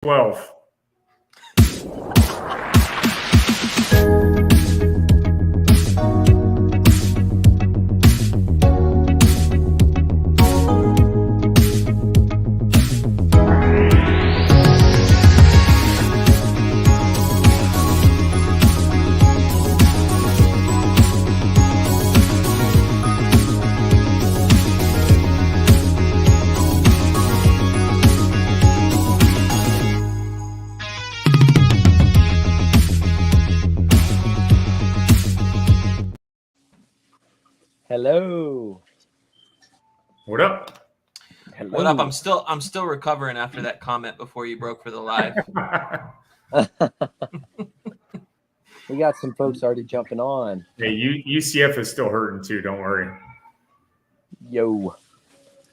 12. Hello. What up? Hello. What up? I'm still recovering after that comment before you broke for the live. We got some folks already jumping on. Hey, UCF is still hurting too. Don't worry. Yo.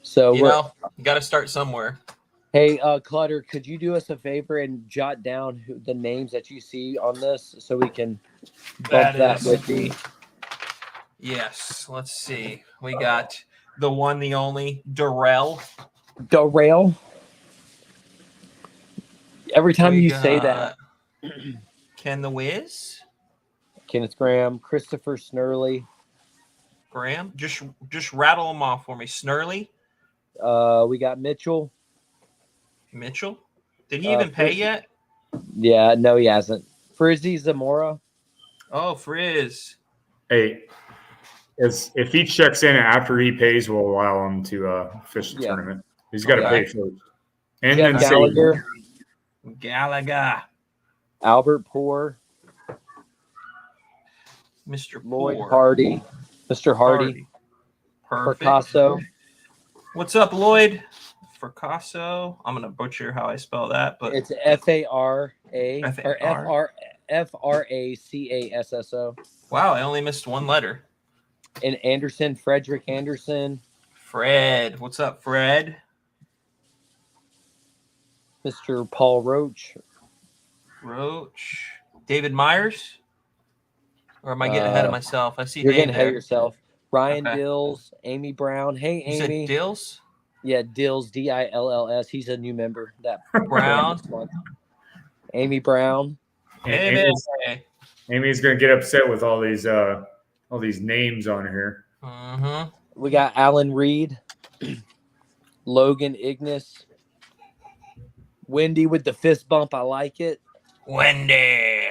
So You got to start somewhere. Hey, Clutter, could you do us a favor and jot down the names that you see on this so we can bump that with the... Yes. Let's see. We got the one, the only Darrell. Darrell. Every time you say that. Ken the Wiz. Kenneth Graham, Christopher Snurley. Graham. Just rattle them off for me. Snurley. We got Mitchell. Mitchell. Did he even pay yet? Yeah, no, he hasn't. Frizzy Zamora. Oh, Frizz. Hey, if he checks in after he pays, we'll allow him to fish the tournament. He's got to pay first. And Jeff then Gallagher. Albert Poor. Mr. Lloyd Poor. Hardy. Mr. Hardy. Perfect. Picasso. What's up, Lloyd? Fracasso. I'm gonna butcher how I spell that, but it's F-A-R-A or F-R-A-C-A-S-S-O. Wow, I only missed one letter. And Anderson, Frederick Anderson. Fred. What's up, Fred? Mr. Paul Roach. David Myers? Or am I getting ahead of myself? I see you're Dave getting ahead of yourself. Ryan Dills, Amy Brown. Hey, you Amy. Said Dills? Yeah, Dills, D-I-L-L-S. He's a new member. That Brown. Amy Brown. Amy's going to get upset with all these names on here. Mm-hmm. We got Alan Reed, Logan Ignis, Wendy with the fist bump. I like it. Wendy.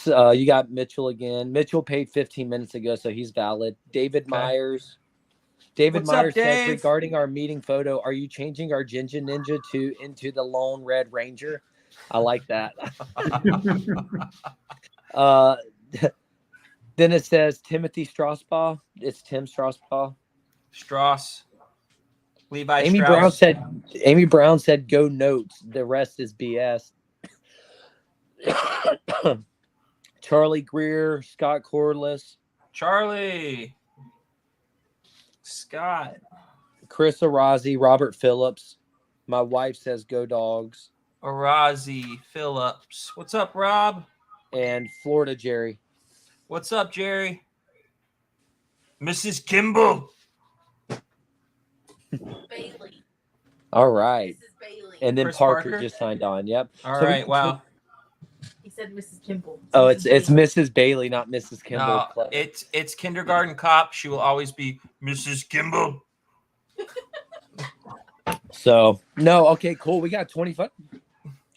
You got Mitchell again. Mitchell paid 15 minutes ago, so he's valid. David Myers. What's Myers up, Dave? says, regarding our meeting photo, are you changing our Ginger Ninja into the Lone Red Ranger? I like that. Then it says Timothy Strasbaugh. It's Tim Strasbaugh. Strauss. Levi Amy Strauss. Amy Brown said go notes. The rest is BS. Charlie Greer, Scott Corliss. Charlie. Scott. Chris Arazi, Robert Phillips. My wife says go Dogs. Arazi Phillips. What's up, Rob? And Florida Jerry. What's up, Jerry? Mrs. Kimball. Bailey. All right. Mrs. Bailey. And then Chris Parker Parker? just signed on. Yep. All right. Wow. He said Mrs. Kimball. Oh, it's Mrs. Bailey, not Mrs. Kimball. No, it's kindergarten cop. She will always be Mrs. Kimball. So no, okay, cool. We got 25.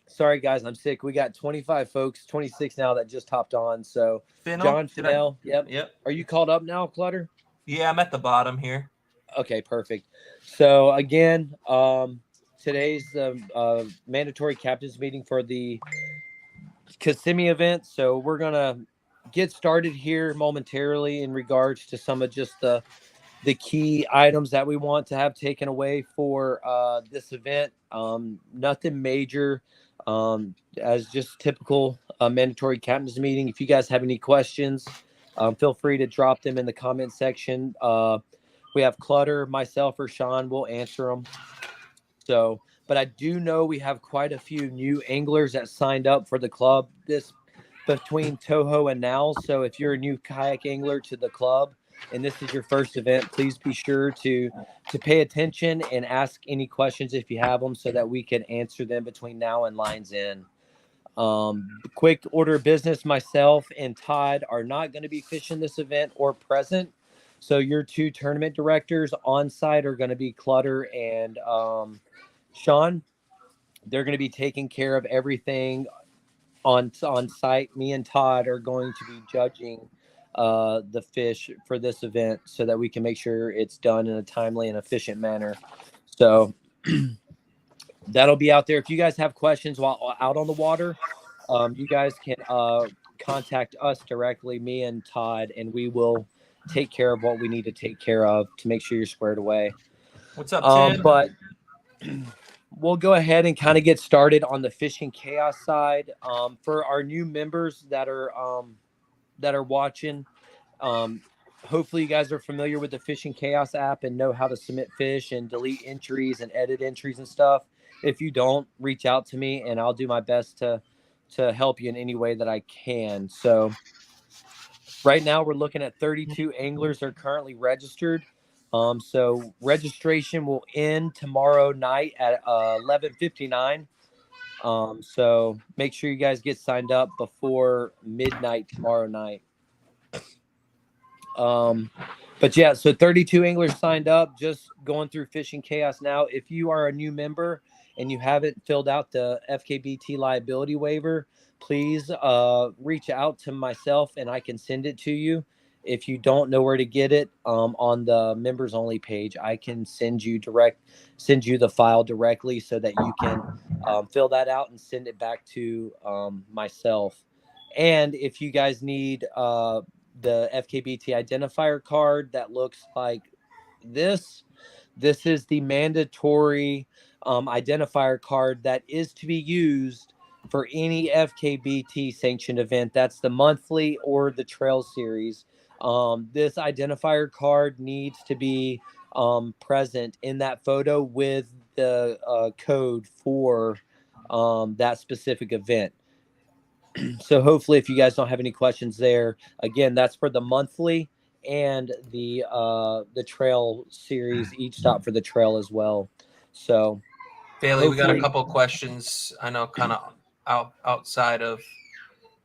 Sorry, guys, I'm sick. We got 25 folks, 26 now that just hopped on. So Fennel? John Fennell. Yep. Are you called up now, Clutter? Yeah, I'm at the bottom here. Okay, perfect. So again, today's mandatory captains meeting for the Kissimmee event. So we're gonna get started here momentarily in regards to some of just the key items that we want to have taken away for this event. Nothing major, as just typical mandatory captains meeting. If you guys have any questions, feel free to drop them in the comment section. We have Clutter, myself, or Sean will answer them. So, but I do know we have quite a few new anglers that signed up for the club this between Toho and now. So if you're a new kayak angler to the club, and this is your first event, please be sure to pay attention and ask any questions if you have them so that we can answer them between now and Lines End. Quick order of business, myself and Todd are not going to be fishing this event or present. So your two tournament directors on site are going to be Clutter and Sean. They're going to be taking care of everything on site. Me and Todd are going to be judging the fish for this event so that we can make sure it's done in a timely and efficient manner. So that'll be out there. If you guys have questions while out on the water, you guys can contact us directly, me and Todd, and we will take care of what we need to take care of to make sure you're squared away. What's up, Tim? But we'll go ahead and kind of get started on the Fishing Chaos side. For our new members that are watching, hopefully you guys are familiar with the Fishing Chaos app and know how to submit fish and delete entries and edit entries and stuff. If you don't, reach out to me and I'll do my best to help you in any way that I can. So right now we're looking at 32 anglers are currently registered. So registration will end tomorrow night at 11:59. So make sure you guys get signed up before midnight tomorrow night. But yeah, so 32 anglers signed up, just going through Fishing Chaos now. If you are a new member and you haven't filled out the FKBT liability waiver, please reach out to myself and I can send it to you. If you don't know where to get it, on the members only page, I can send you the file directly so that you can fill that out and send it back to myself. And if you guys need the FKBT identifier card that looks like this is the mandatory identifier card that is to be used for any FKBT sanctioned event. That's the monthly or the trail series. This identifier card needs to be present in that photo with the code for that specific event. So hopefully if you guys don't have any questions there, again, that's for the monthly and the trail series, each stop for the trail as well. So Bailey, we got a couple questions. I know kind of outside of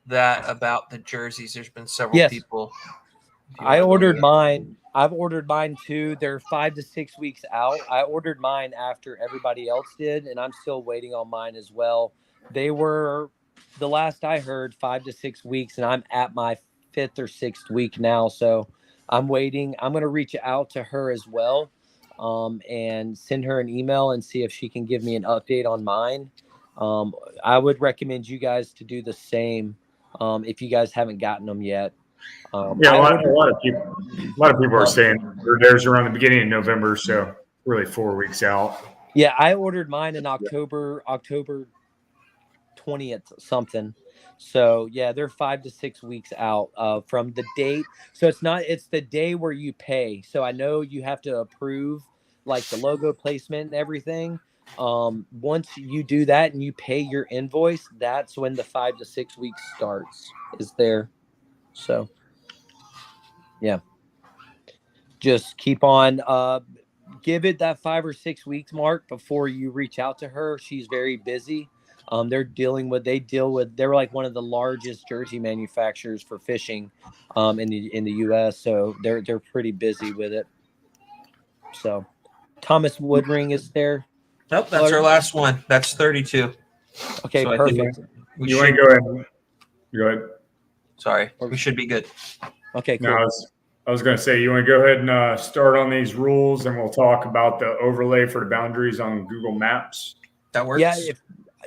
that about the jerseys. There's been several people. I ordered mine. I've ordered mine too. They're 5 to 6 weeks out. I ordered mine after everybody else did, and I'm still waiting on mine as well. They were, the last I heard, 5 to 6 weeks, and I'm at my 5th or 6th week now. So I'm waiting. I'm going to reach out to her as well, and send her an email and see if she can give me an update on mine. I would recommend you guys to do the same if you guys haven't gotten them yet. Yeah, a lot of people are saying theirs around the beginning of November, so really 4 weeks out. Yeah, I ordered mine in October 20th something. So yeah, they're 5 to 6 weeks out from the date. So it's the day where you pay. So I know you have to approve like the logo placement and everything. Once you do that and you pay your invoice, that's when the 5 to 6 weeks starts is there. So yeah, just keep on, give it that 5 or 6 weeks mark before you reach out to her. She's very busy. They're like one of the largest jersey manufacturers for fishing in the US. So they're pretty busy with it. So Thomas Woodring is there. Nope, that's our last one. That's 32. Okay, so perfect. You want to go ahead? Go ahead. Sorry, we should be good. Okay, cool. No, I was going to say, you want to go ahead and start on these rules, and we'll talk about the overlay for the boundaries on Google Maps. That works.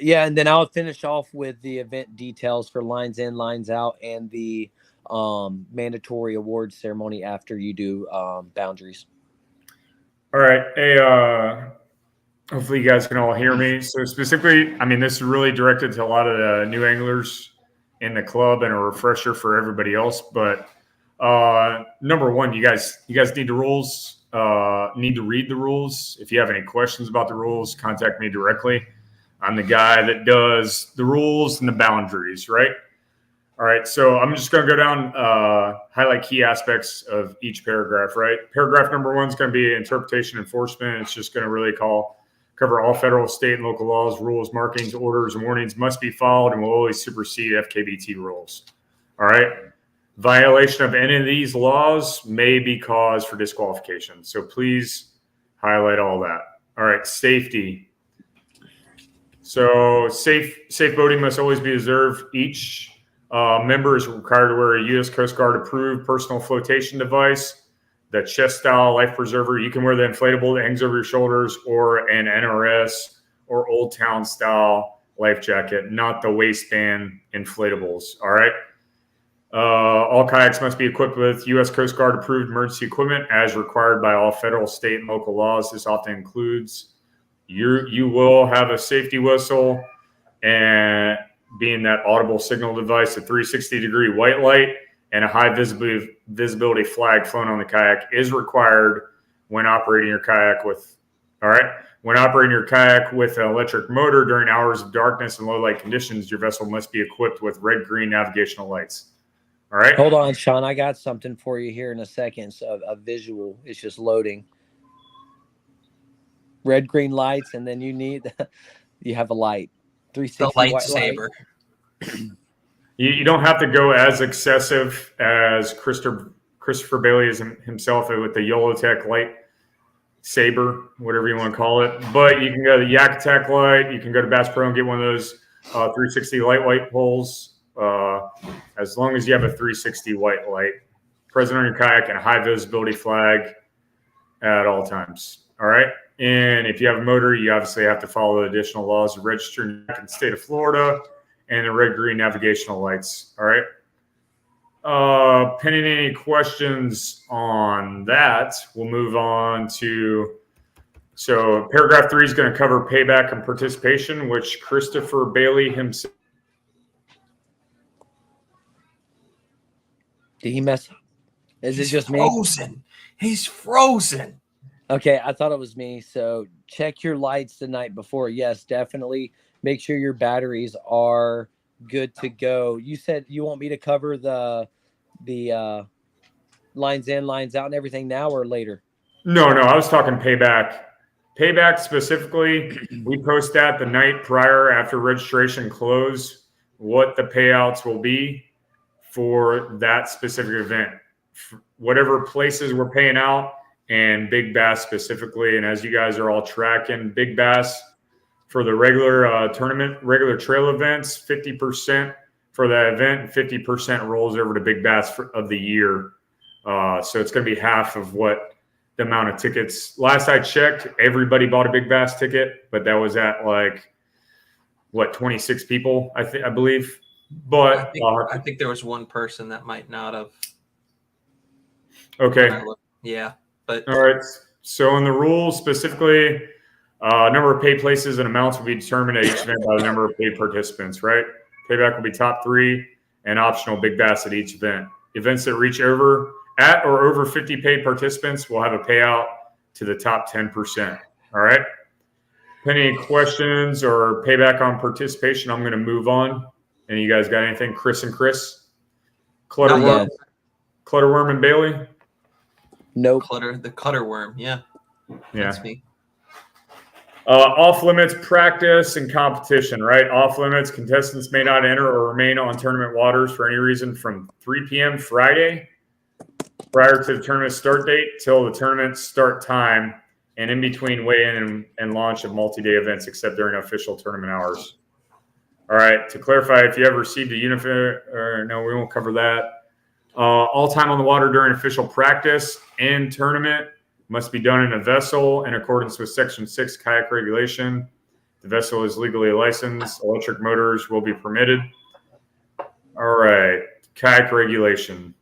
Yeah, and then I'll finish off with the event details for Lines In, Lines Out, and the mandatory award ceremony after you do boundaries. All right. Hey, hopefully you guys can all hear me. So specifically, I mean, this is really directed to a lot of the new anglers in the club and a refresher for everybody else. But number one, you guys need the rules, need to read the rules. If you have any questions about the rules, contact me directly. I'm the guy that does the rules and the boundaries, right? All right, so I'm just going to go down, highlight key aspects of each paragraph, right? Paragraph number 1 is going to be interpretation enforcement. It's just going to really cover all federal, state, and local laws, rules, markings, orders, and warnings must be followed and will always supersede FKBT rules. All right. Violation of any of these laws may be cause for disqualification. So please highlight all that. All right. Safety. So safe boating must always be observed. Each member is required to wear a U.S. Coast Guard approved personal flotation device, the chest style life preserver. You can wear the inflatable that hangs over your shoulders, or an NRS or Old Town style life jacket, not the waistband inflatables. All right. All kayaks must be equipped with U.S. Coast Guard approved emergency equipment as required by all federal, state, and local laws. This often includes you will have a safety whistle, and being that audible signal device, a 360-degree white light, and a high visibility flag flown on the kayak is required when operating your kayak with. All right. When operating your kayak with an electric motor during hours of darkness and low light conditions, your vessel must be equipped with red-green navigational lights. All right. Hold on, Sean. I got something for you here in a second. So a visual. It's just loading. Red, green lights, and then you have a light. 360 The lightsaber. You don't have to go as excessive as Christopher Bailey is himself with the YOLOTech light saber, whatever you want to call it. But you can go to the Yak Attack light. You can go to Bass Pro and get one of those 360 light poles. As long as you have a 360 white light present on your kayak and a high visibility flag at all times. All right. And if you have a motor, you obviously have to follow the additional laws of registering in the state of Florida and the red-green navigational lights. All right. Pending any questions on that, we'll move on to. So paragraph 3 is going to cover payback and participation, which Christopher Bailey himself. Did he mess up? Is it just me? Frozen. He's frozen. Okay, I thought it was me. So check your lights the night before. Yes, definitely. Make sure your batteries are good to go. You said you want me to cover the lines in, lines out, and everything now or later? No, I was talking payback. Payback specifically, we post that the night prior after registration close, what the payouts will be for that specific event. Whatever places we're paying out, and Big Bass specifically. And as you guys are all tracking, Big Bass for the regular tournament, regular trail events, 50% for that event, 50% rolls over to Big Bass of the year. So it's going to be half of what the amount of tickets. Last I checked, everybody bought a Big Bass ticket, but that was at 26 people, I believe. But I think there was one person that might not have. Okay. Yeah. But all right. So in the rules specifically, number of paid places and amounts will be determined at each event by the number of paid participants, right? Payback will be top 3 and optional Big Bass at each event. Events that reach over 50 paid participants will have a payout to the top 10%. All right. Any questions or payback on participation? I'm going to move on. And you guys got anything? Chris and Chris? Clutterworm and Bailey? Nope. The clutter worm. Yeah. That's me. Off limits practice and competition, right? Off limits, contestants may not enter or remain on tournament waters for any reason from 3 p.m. Friday prior to the tournament start date till the tournament start time and in between weigh-in and launch of multi-day events except during official tournament hours. All right. To clarify, if you ever received a uniform, no, we won't cover that. All time on the water during official practice and tournament must be done in a vessel in accordance with Section 6 kayak regulation. The vessel is legally licensed. Electric motors will be permitted. All right. Kayak regulation.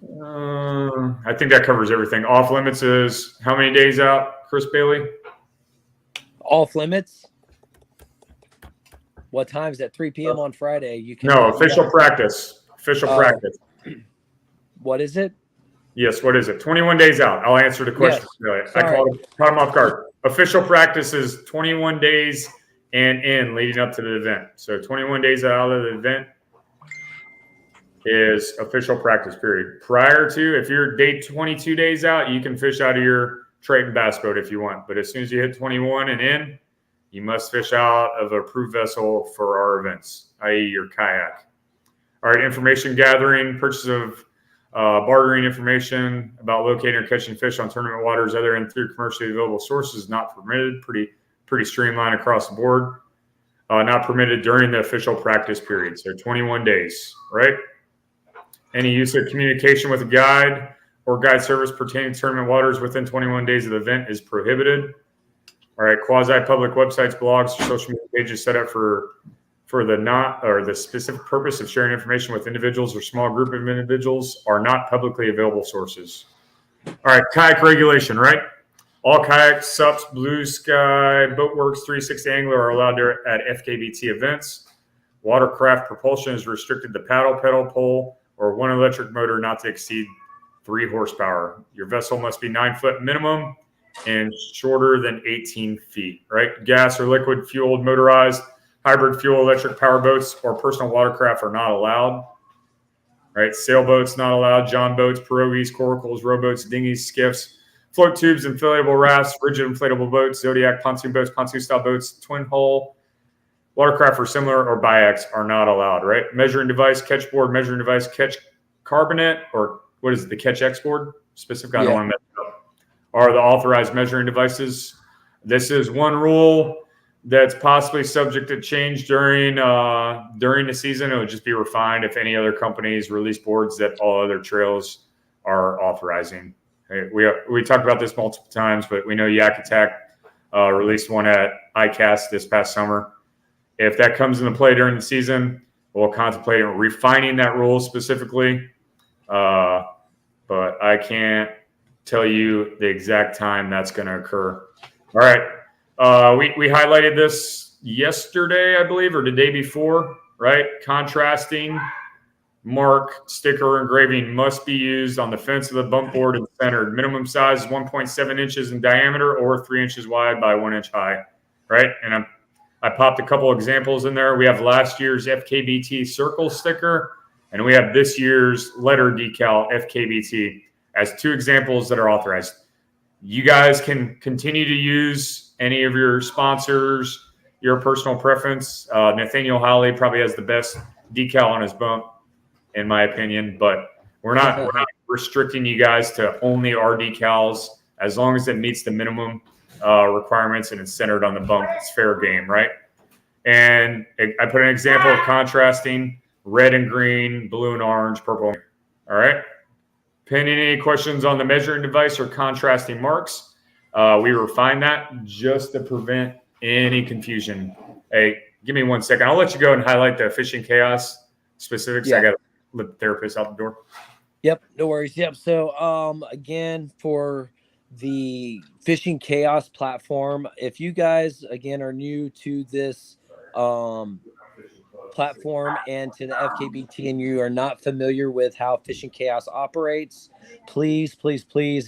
I think that covers everything. Off limits is how many days out, Chris Bailey? Off limits? What time's at 3 p.m. on Friday? You can official practice. Official practice. What is it? Yes, what is it? 21 days out. I'll answer the question. Yes. I caught him off guard. Official practice is 21 days and in leading up to the event. So 21 days out of the event, is official practice period. Prior to, if you're day 22 days out, you can fish out of your Triton bass boat if you want. But as soon as you hit 21 and in, you must fish out of an approved vessel for our events, i.e. your kayak. All right, information gathering, purchase of bartering information about locating or catching fish on tournament waters other than through commercially available sources not permitted. Pretty streamlined across the board. Not permitted during the official practice period. So 21 days, right? Any use of communication with a guide or guide service pertaining to tournament waters within 21 days of the event is prohibited. All right, quasi-public websites, blogs, or social media pages set up for the specific purpose of sharing information with individuals or small group of individuals are not publicly available sources. All right, kayak regulation, right? All kayaks, SUPs, Blue Sky, Boatworks, 360 Angler are allowed at FKBT events. Watercraft propulsion is restricted to paddle, pedal, pole, or one electric motor not to exceed 3 horsepower. Your vessel must be 9 foot minimum and shorter than 18 feet, right? Gas or liquid fueled, motorized, hybrid fuel, electric power boats, or personal watercraft are not allowed, right? Sailboats not allowed, john boats, pirogues, coracles, rowboats, dinghies, skiffs, float tubes, inflatable rafts, rigid inflatable boats, zodiac pontoon boats, pontoon-style boats, twin hull, watercraft or similar, or bayaks are not allowed, right? Measuring device, catch board, measuring device, catch carbonate, or what is it, the catch X board? Specifically, I don't want to mess it up. Are the authorized measuring devices. This is one rule that's possibly subject to change during the season. It would just be refined if any other companies release boards that all other trails are authorizing. Hey, we talked about this multiple times, but we know Yak Attack released one at ICAST this past summer. If that comes into play during the season, we'll contemplate refining that rule specifically. But I can't tell you the exact time that's going to occur. All right. We highlighted this yesterday, I believe, or the day before, right? Contrasting mark sticker engraving must be used on the fence of the bump board and centered. Minimum size is 1.7 inches in diameter or 3 inches wide by 1 inch high, right? And I popped a couple examples in there. We have last year's FKBT circle sticker, and we have this year's letter decal FKBT as 2 examples that are authorized. You guys can continue to use any of your sponsors, your personal preference. Nathaniel Hawley probably has the best decal on his bump, in my opinion, but we're not restricting you guys to only our decals as long as it meets the minimum requirements and it's centered on the bump. It's fair game, right? And I put an example of contrasting red and green, blue and orange, purple. All right. Pending any questions on the measuring device or contrasting marks, we refine that just to prevent any confusion. Hey, give me 1 second. I'll let you go and highlight the fishing chaos specifics. Yeah. I got to let the therapist out the door. Yep, no worries. Yep. So again, for the Fishing Chaos platform, if you guys again are new to this platform and to the FKBT and you are not familiar with how Fishing Chaos operates, please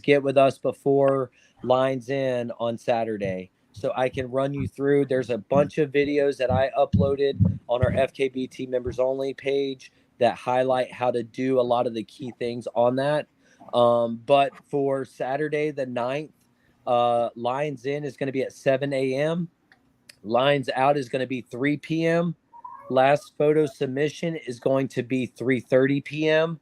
get with us before lines in on Saturday so I can run you through. There's a bunch of videos that I uploaded on our FKBT members only page that highlight how to do a lot of the key things on that. But for Saturday the 9th, lines in is going to be at 7 a.m. Lines out is going to be 3 p.m. Last photo submission is going to be 3:30 p.m.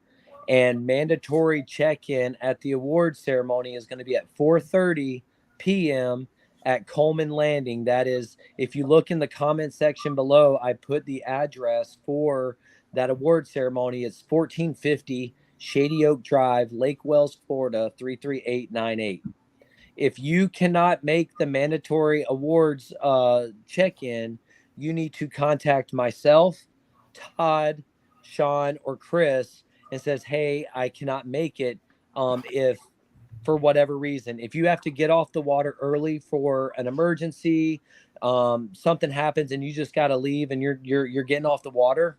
And mandatory check-in at the award ceremony is going to be at 4:30 p.m. at Coleman Landing. That is, if you look in the comment section below, I put the address for that award ceremony. It's 1450 Shady Oak Drive, Lake Wells, Florida, 33898. If you cannot make the mandatory awards check-in, you need to contact myself, Todd, Sean, or Chris and says, hey, I cannot make it. If for whatever reason, if you have to get off the water early for an emergency, something happens and you just got to leave and you're getting off the water,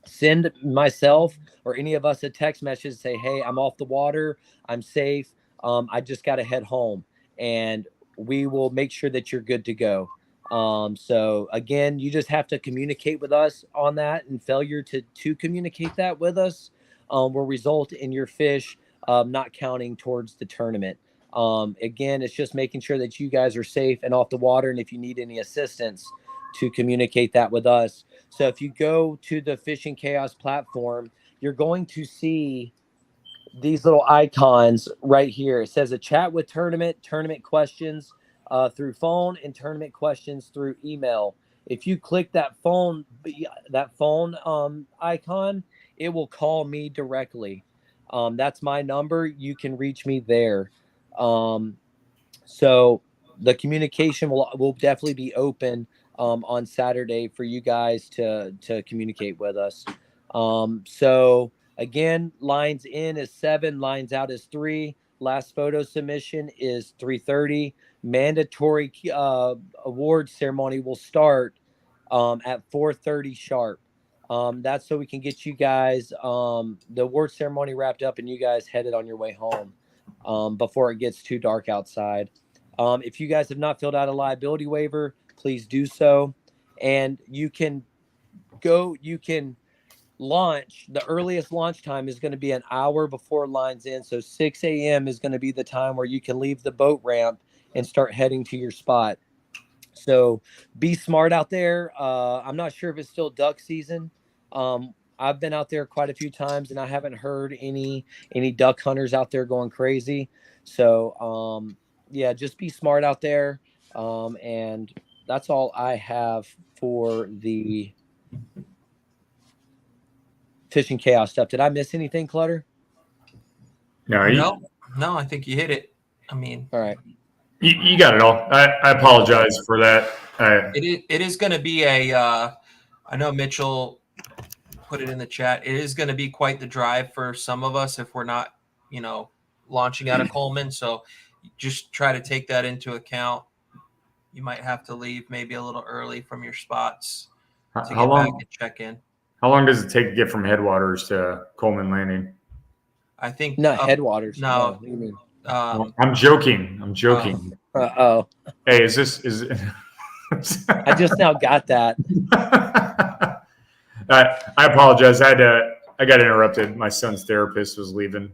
send myself or any of us a text message, say, hey, I'm off the water, I'm safe, I just got to head home, and we will make sure that you're good to go. So again, you just have to communicate with us on that, and failure to communicate that with us will result in your fish not counting towards the tournament. Again, it's just making sure that you guys are safe and off the water, and if you need any assistance, to communicate that with us. So if you go to the Fishing Chaos platform, you're going to see these little icons right here. It says a chat with tournament questions through phone, and tournament questions through email. If you click that phone icon, it will call me directly. That's my number. You can reach me there. So the communication will definitely be open on Saturday for you guys to communicate with us. So again, lines in is 7, lines out is 3. Last photo submission is 3:30. Mandatory award ceremony will start at 4:30 sharp. That's so we can get you guys the award ceremony wrapped up and you guys headed on your way home before it gets too dark outside. If you guys have not filled out a liability waiver, please do so. And you can launch. The earliest launch time is going to be an hour before lines in. So 6 a.m. is going to be the time where you can leave the boat ramp and start heading to your spot. So be smart out there. I'm not sure if it's still duck season. I've been out there quite a few times and I haven't heard any duck hunters out there going crazy. So yeah, just be smart out there. And that's all I have for the Fishing Chaos stuff. Did I miss anything, Clutter? No, I think you hit it. I mean, all right. You got it all. I apologize for that. It is going to be a. I know Mitchell put it in the chat. It is going to be quite the drive for some of us if we're not, launching out of Coleman. So just try to take that into account. You might have to leave maybe a little early from your spots to get back and check in. How long does it take to get from Headwaters to Coleman Landing? I think not Headwaters. No. I'm joking. Hey, is I just now got that. I apologize. I got interrupted. My son's therapist was leaving.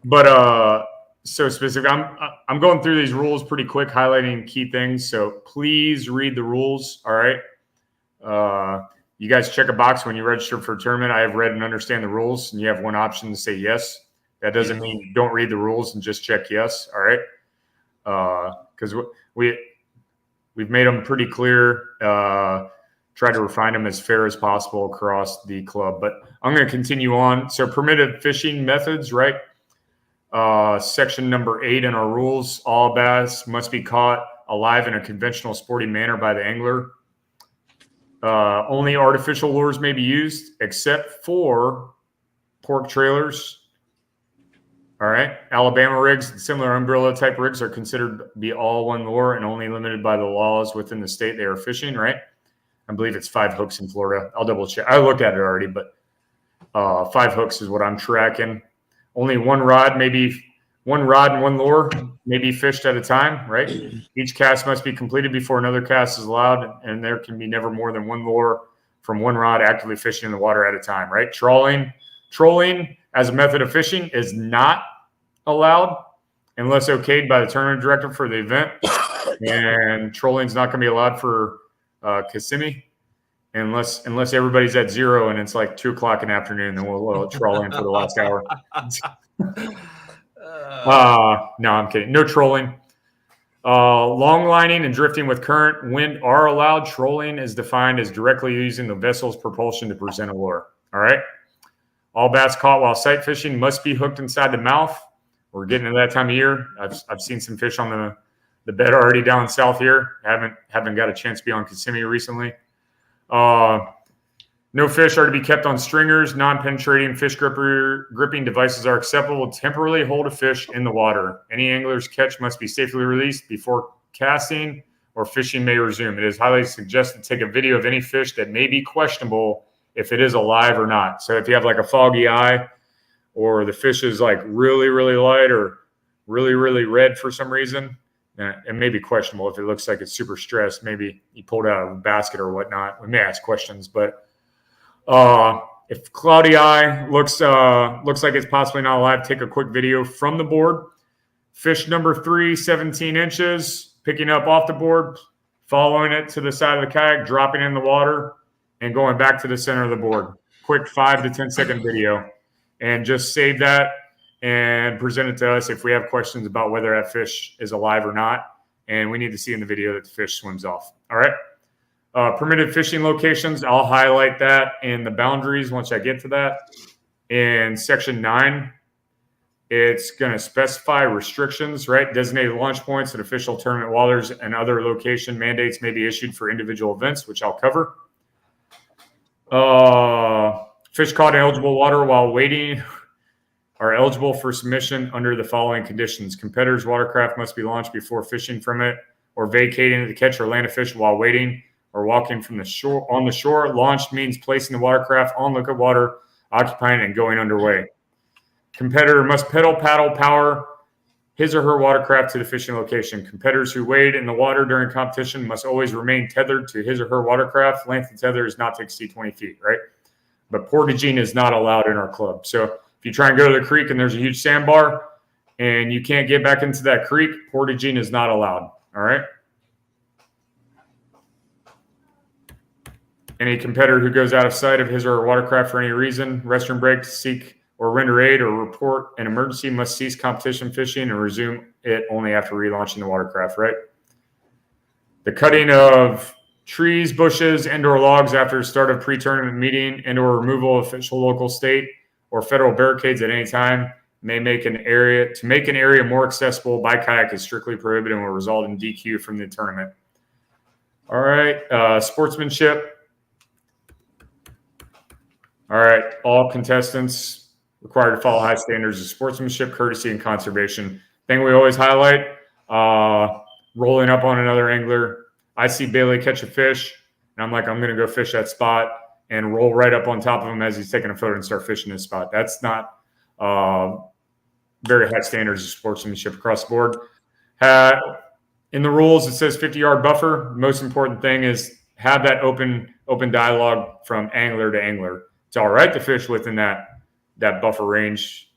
But so specific, I'm going through these rules pretty quick, highlighting key things. So please read the rules. All right. You guys check a box when you register for a tournament. I have read and understand the rules, and you have one option to say yes. That doesn't mean you don't read the rules and just check yes. All right. Because we've made them pretty clear. Try to refine them as fair as possible across the club. But I'm going to continue on. So permitted fishing methods, right? Section number 8 in our rules: all bass must be caught alive in a conventional sporting manner by the angler. Only artificial lures may be used, except for pork trailers. All right. Alabama rigs and similar umbrella type rigs are considered to be all one lure and only limited by the laws within the state they are fishing, right? I believe it's 5 hooks in Florida. I'll double check. I looked at it already, but 5 hooks is what I'm tracking. Only one rod and one lure may be fished at a time, right? Each cast must be completed before another cast is allowed, and there can be never more than one lure from one rod actively fishing in the water at a time, right? Trolling as a method of fishing is not allowed unless okayed by the tournament director for the event, and trolling is not going to be allowed for Kissimmee unless everybody's at 0 and it's like 2 o'clock in the afternoon, then we'll troll in for the last hour. No, I'm kidding. No trolling. Long lining and drifting with current wind are allowed. Trolling is defined as directly using the vessel's propulsion to present a lure. All right. All bass caught while sight fishing must be hooked inside the mouth. We're getting to that time of year. I've seen some fish on the bed already down south here. Haven't got a chance to be on Kissimmee recently. No fish are to be kept on stringers. Non-penetrating fish gripping devices are acceptable to temporarily hold a fish in the water. Any angler's catch must be safely released before casting or fishing may resume. It is highly suggested to take a video of any fish that may be questionable if it is alive or not. So if you have like a foggy eye, or the fish is like really, really light or really, really red for some reason, It may be questionable if it looks like it's super stressed. Maybe he pulled out a basket or whatnot. We may ask questions, but if cloudy eye looks like it's possibly not alive, take a quick video from the board. Fish number 3, 17 inches, picking up off the board, following it to the side of the kayak, dropping in the water, and going back to the center of the board. Quick 5 to 10 second video. And just save that and present it to us if we have questions about whether that fish is alive or not. And we need to see in the video that the fish swims off. All right. Permitted fishing locations, I'll highlight that in the boundaries once I get to that. In section 9, it's going to specify restrictions, right? Designated launch points at official tournament waters and other location mandates may be issued for individual events, which I'll cover. Fish caught in eligible water while waiting are eligible for submission under the following conditions. Competitors' watercraft must be launched before fishing from it or vacating to catch or land a fish while waiting or walking from the shore. On the shore, launched means placing the watercraft on liquid water, occupying and going underway. Competitor must paddle power his or her watercraft to the fishing location. Competitors who wade in the water during competition must always remain tethered to his or her watercraft. Length of tether is not to exceed 20 feet, right? But portaging is not allowed in our club. So if you try and go to the creek and there's a huge sandbar and you can't get back into that creek, portaging is not allowed, all right? Any competitor who goes out of sight of his or her watercraft for any reason, restroom break, to seek or render aid or report an emergency, must cease competition fishing and resume it only after relaunching the watercraft, right? The cutting of trees, bushes, and/or logs after the start of pre-tournament meeting and/or removal of official local, state, or federal barricades at any time may make an area more accessible by kayak is strictly prohibited and will result in DQ from the tournament. All right, sportsmanship. All right, all contestants required to follow high standards of sportsmanship, courtesy, and conservation. Thing we always highlight, rolling up on another angler. I see Bailey catch a fish, and I'm like, I'm going to go fish that spot and roll right up on top of him as he's taking a photo and start fishing his spot. That's not very high standards of sportsmanship across the board. In the rules, it says 50-yard buffer. Most important thing is have that open dialogue from angler to angler. It's all right to fish within that buffer range.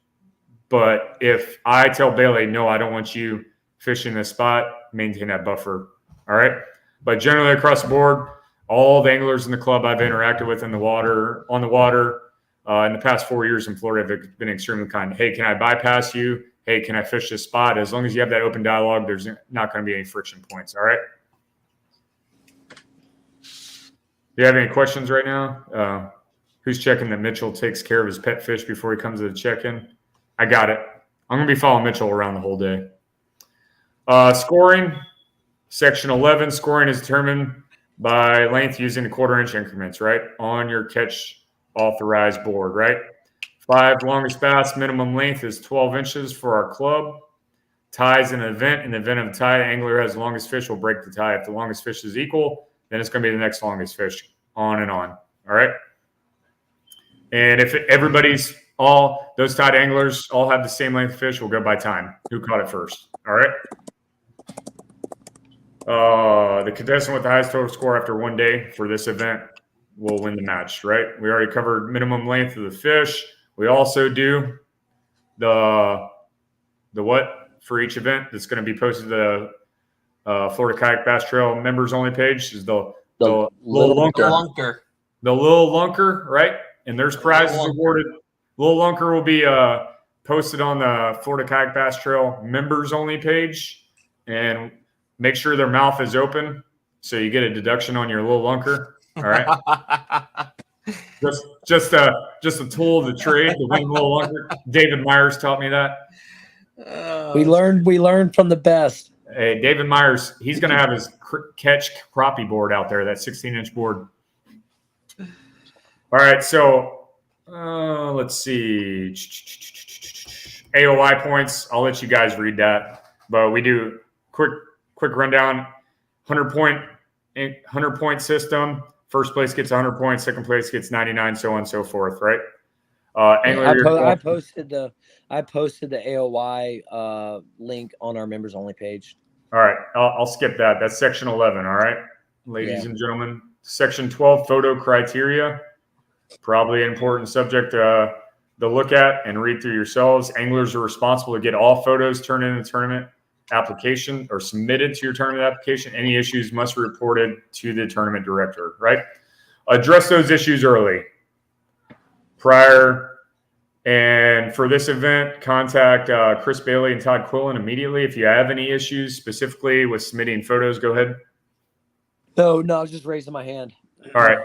But if I tell Bailey, no, I don't want you fishing this spot, maintain that buffer. All right. But generally across the board, all the anglers in the club I've interacted with on the water, in the past 4 years in Florida have been extremely kind. Hey, can I bypass you? Hey, can I fish this spot? As long as you have that open dialogue, there's not going to be any friction points. All right. Do you have any questions right now? Who's checking that Mitchell takes care of his pet fish before he comes to the check-in? I got it. I'm going to be following Mitchell around the whole day. Scoring, section 11, scoring is determined by length using the quarter-inch increments, right? On your catch authorized board, right? 5 longest bass, minimum length is 12 inches for our club. Ties in an event. In the event of a tie, the angler has the longest fish will break the tie. If the longest fish is equal, then it's going to be the next longest fish, on and on. All right. And if everybody's those tied anglers all have the same length of fish, we'll go by time. Who caught it first? All right. The contestant with the highest total score after 1 day for this event will win the match, right? We already covered minimum length of the fish. We also do the what for each event that's going to be posted to the Florida Kayak Bass Trail members only page is the little lunker. The little lunker, right? And there's prizes awarded. Little lunker will be posted on the Florida Kayak Bass Trail members only page, and make sure their mouth is open so you get a deduction on your little lunker. All right. just a tool of the trade to win little lunker. David Myers taught me that. We learned from the best. Hey, David Myers, he's going to have his catch crappie board out there, that 16-inch board. All right, so let's see. AOI points, I'll let you guys read that. But we do quick rundown. 100-point system. First place gets 100 points. Second place gets 99, so on and so forth, right? I posted the AOI link on our members only page. All right, I'll skip that. That's section 11. All right, ladies and gentlemen. Section 12, photo criteria. Probably an important subject to look at and read through yourselves. Anglers are responsible to get all photos turned in the tournament application or submitted to your tournament application. Any issues must be reported to the tournament director, right? Address those issues early, prior. And for this event, contact Chris Bailey and Todd Quillen immediately. If you have any issues specifically with submitting photos, go ahead. No, I was just raising my hand. All right.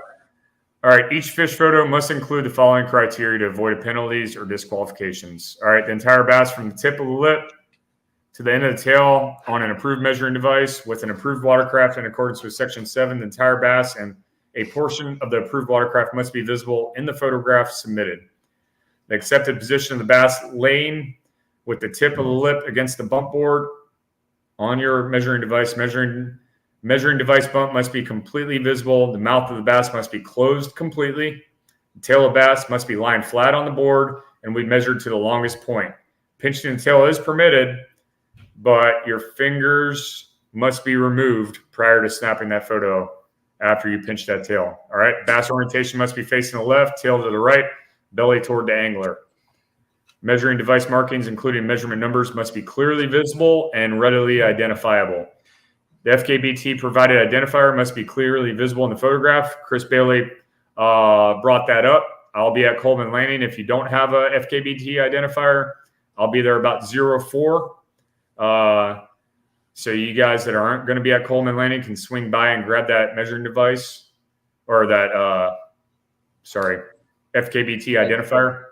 All right. Each fish photo must include the following criteria to avoid penalties or disqualifications. All right. The entire bass from the tip of the lip to the end of the tail on an approved measuring device with an approved watercraft in accordance with Section 7. The entire bass and a portion of the approved watercraft must be visible in the photograph submitted. The accepted position of the bass laying with the tip of the lip against the bump board on your measuring device. Measuring device bump must be completely visible. The mouth of the bass must be closed completely. The tail of bass must be lying flat on the board and we measured to the longest point. Pinching the tail is permitted, but your fingers must be removed prior to snapping that photo after you pinch that tail. All right. Bass orientation must be facing the left, tail to the right, belly toward the angler. Measuring device markings, including measurement numbers, must be clearly visible and readily identifiable. The FKBT provided identifier must be clearly visible in the photograph. Chris Bailey brought that up. I'll be at Coleman Landing. If you don't have a FKBT identifier, I'll be there about 04. So you guys that aren't going to be at Coleman Landing can swing by and grab that measuring device or that, FKBT identifier.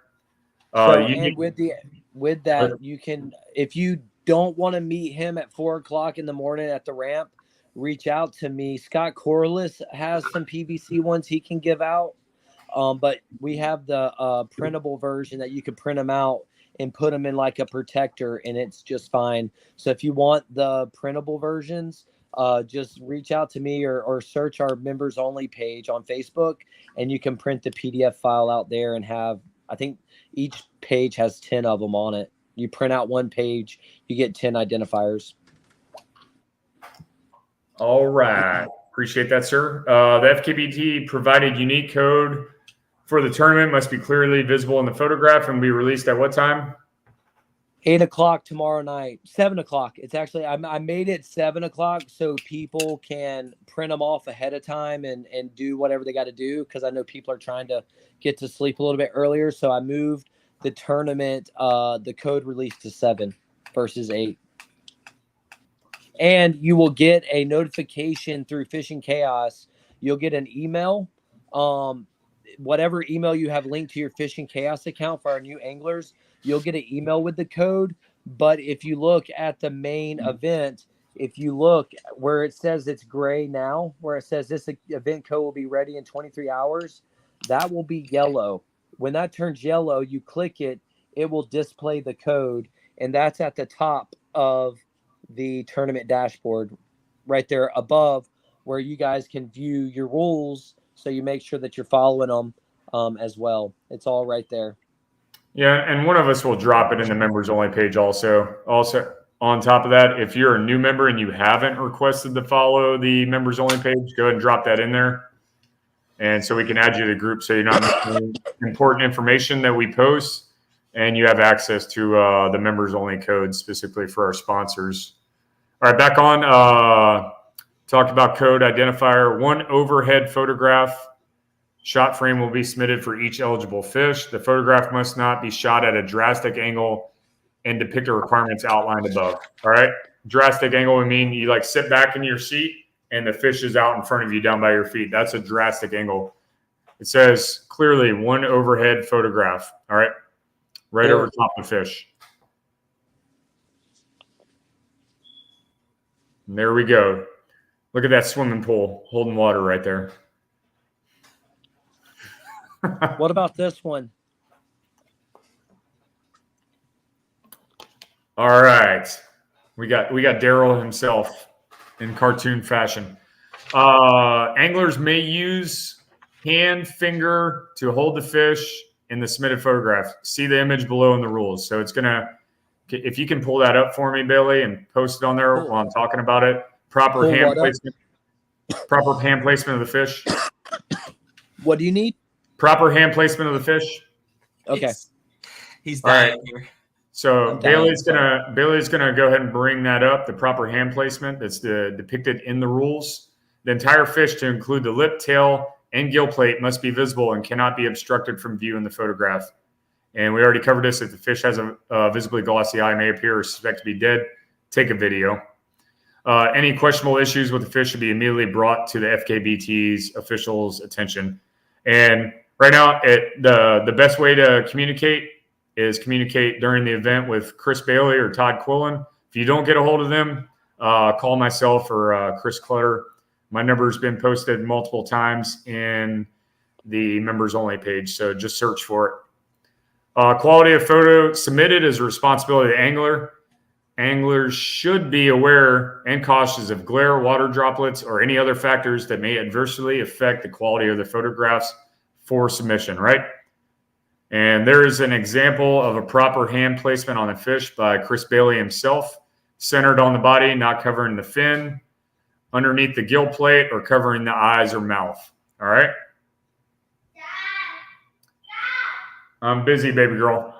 With that, you can, if you don't want to meet him at 4:00 in the morning at the ramp, reach out to me. Scott Corliss has some PVC ones he can give out. But we have the printable version that you could print them out and put them in like a protector and it's just fine. So if you want the printable versions, just reach out to me or search our members only page on Facebook and you can print the PDF file out there and have, I think each page has 10 of them on it. You print out one page, you get 10 identifiers. All right. Appreciate that, sir. The FKBT provided unique code for the tournament must be clearly visible in the photograph and be released at what time? 8:00 tomorrow night, 7:00. It's actually, I made it 7:00 so people can print them off ahead of time and do whatever they got to do. Cause I know people are trying to get to sleep a little bit earlier. So I moved the tournament, the code release to 7 versus 8. And you will get a notification through Fishing Chaos. You'll get an email, whatever email you have linked to your Fishing Chaos account for our new anglers, you'll get an email with the code. But if you look at the main event, if you look where it says it's gray now, where it says this event code will be ready in 23 hours, that will be yellow. When that turns yellow, you click it, it will display the code. And that's at the top of the tournament dashboard right there above where you guys can view your rules. So you make sure that you're following them as well. It's all right there. Yeah, and one of us will drop it in the members only page also. Also, on top of that, if you're a new member and you haven't requested to follow the members only page, go ahead and drop that in there. And so we can add you to the group so you're not missing important information that we post and you have access to the members only code specifically for our sponsors. All right, back on. Talked about code identifier. One overhead photograph shot frame will be submitted for each eligible fish. The photograph must not be shot at a drastic angle and depict the requirements outlined above. All right. Drastic angle would mean you like sit back in your seat and the fish is out in front of you down by your feet. That's a drastic angle. It says clearly one overhead photograph. All right. Right over top of the fish. And there we go. Look at that swimming pool holding water right there. What about this one? All right. We got Daryl himself in cartoon fashion. Anglers may use hand, finger to hold the fish in the submitted photograph. See the image below in the rules. So it's going to If you can pull that up for me, Bailey, and post it on there Cool. while I'm talking about it. Proper Pull hand what up? placement. Proper hand placement of the fish. What do you need? Proper hand placement of the fish. Okay. He's All right. dying here. So I'm dying, Bailey's gonna go ahead and bring that up. The proper hand placement that's depicted in the rules. The entire fish, to include the lip, tail, and gill plate, must be visible and cannot be obstructed from view in the photograph. And we already covered this. If the fish has a visibly glossy eye, may appear or suspect to be dead, take a video. Any questionable issues with the fish should be immediately brought to the FKBT's officials' attention. And right now, the best way to communicate is communicate during the event with Chris Bailey or Todd Quillen. If you don't get a hold of them, call myself or Chris Clutter. My number's been posted multiple times in the members only page, so just search for it. Quality of photo submitted is a responsibility of the angler. Anglers should be aware and cautious of glare, water droplets, or any other factors that may adversely affect the quality of the photographs for submission, right? And there is an example of a proper hand placement on a fish by Chris Bailey himself, centered on the body, not covering the fin, underneath the gill plate, or covering the eyes or mouth. All right? I'm busy, baby girl.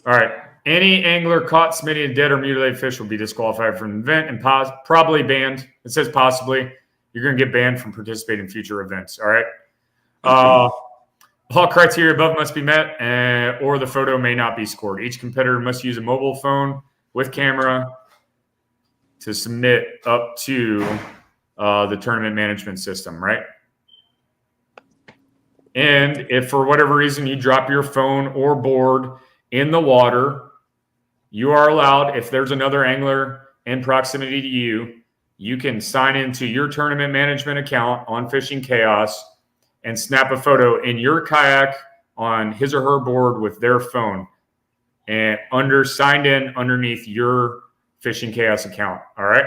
All right. Any angler caught submitting a dead or mutilated fish will be disqualified from the event and probably banned. It says possibly. You're going to get banned from participating in future events. All right. All criteria above must be met, or the photo may not be scored. Each competitor must use a mobile phone with camera to submit up to the tournament management system, right? And if for whatever reason you drop your phone or board in the water, you are allowed, if there's another angler in proximity to you, you can sign into your tournament management account on Fishing Chaos and snap a photo in your kayak on his or her board with their phone and signed in underneath your Fishing Chaos account. All right.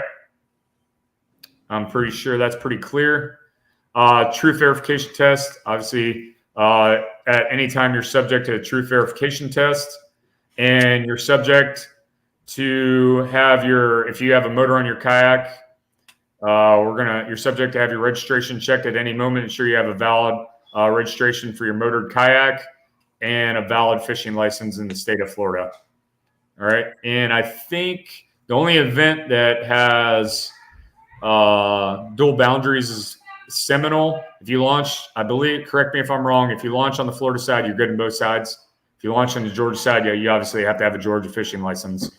I'm pretty sure that's pretty clear. Truth verification test. Obviously, at any time you're subject to a truth verification test, and you're subject to have if you have a motor on your kayak, you're subject to have your registration checked at any moment. Ensure you have a valid registration for your motored kayak and a valid fishing license in the state of Florida. All right. And I think the only event that has dual boundaries is Seminole. If you launch, I believe, correct me if I'm wrong, if you launch on the Florida side, you're good on both sides. If you launch on the Georgia side, you obviously have to have a Georgia fishing license.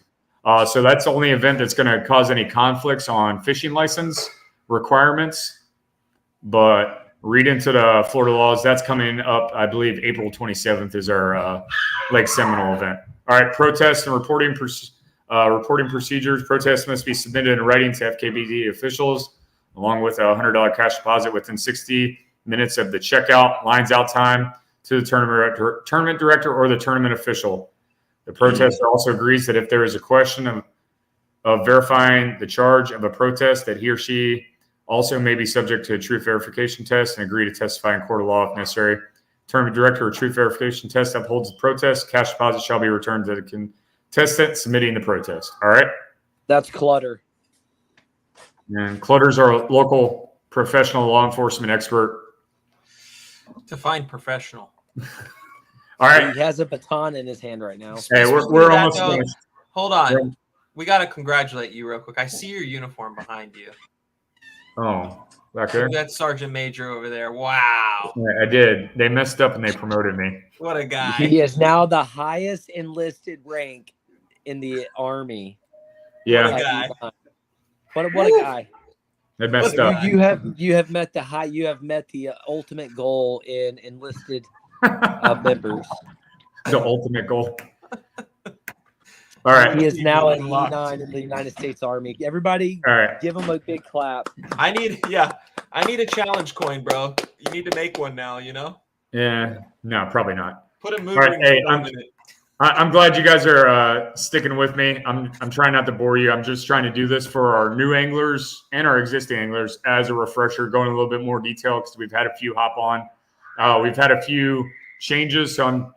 So that's the only event that's going to cause any conflicts on fishing license requirements. But read into the Florida laws. That's coming up, I believe, April 27th is our Lake Seminole event. All right, protests and reporting procedures. Protests must be submitted in writing to FKBD officials, along with a $100 cash deposit within 60 minutes of the checkout, lines out time, to the tournament director or the tournament official. The protester also agrees that if there is a question of verifying the charge of a protest, that he or she also may be subject to a truth verification test and agree to testify in court of law if necessary. Tournament director or truth verification test upholds the protest. Cash deposit shall be returned to the contestant submitting the protest. All right? That's Clutter. And Clutter's our local professional law enforcement expert. Define professional. All right. He has a baton in his hand right now. Hey, we're almost No, finished. hold on. We got to congratulate you real quick. I see your uniform behind you. Oh, back there? That's Sergeant Major over there. Wow. Yeah, I did. They messed up and they promoted me. What a guy. He is now the highest enlisted rank in the Army. Yeah, What a guy. What a guy. they messed What a up. guy. You have met the ultimate goal in enlisted members. The ultimate goal. All right. He is now an Unlocked. E9 in the United States Army. Everybody, All right. give him a big clap. I need a challenge coin, bro. You need to make one now, you know? Yeah. No, probably not. Put a movie All right, hey, in it. I'm glad you guys are sticking with me. I'm trying not to bore you. I'm just trying to do this for our new anglers and our existing anglers as a refresher, going a little bit more detail because we've had a few hop on. We've had a few changes, so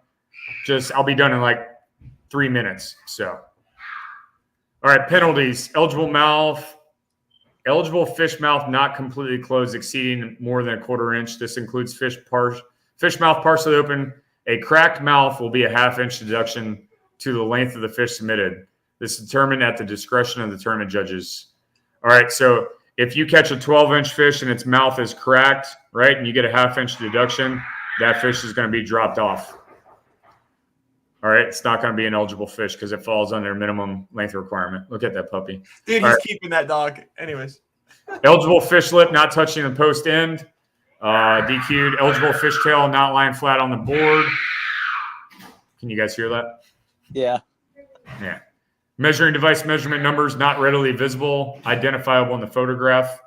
I'll be done in like 3 minutes. So, all right, penalties. Eligible fish mouth not completely closed, exceeding more than a quarter inch. This includes fish mouth partially open. A cracked mouth will be a half-inch deduction to the length of the fish submitted. This is determined at the discretion of the tournament judges. All right, so if you catch a 12-inch fish and its mouth is cracked, right, and you get a half-inch deduction, that fish is going to be dropped off. All right, it's not going to be an eligible fish because it falls under minimum length requirement. Look at that puppy. Dude, he's keeping that dog. Anyways. Eligible fish lip not touching the post end. DQ'd. Eligible fish tail not lying flat on the board. Can you guys hear that? Yeah. Yeah. Measuring device measurement numbers not readily visible, identifiable in the photograph.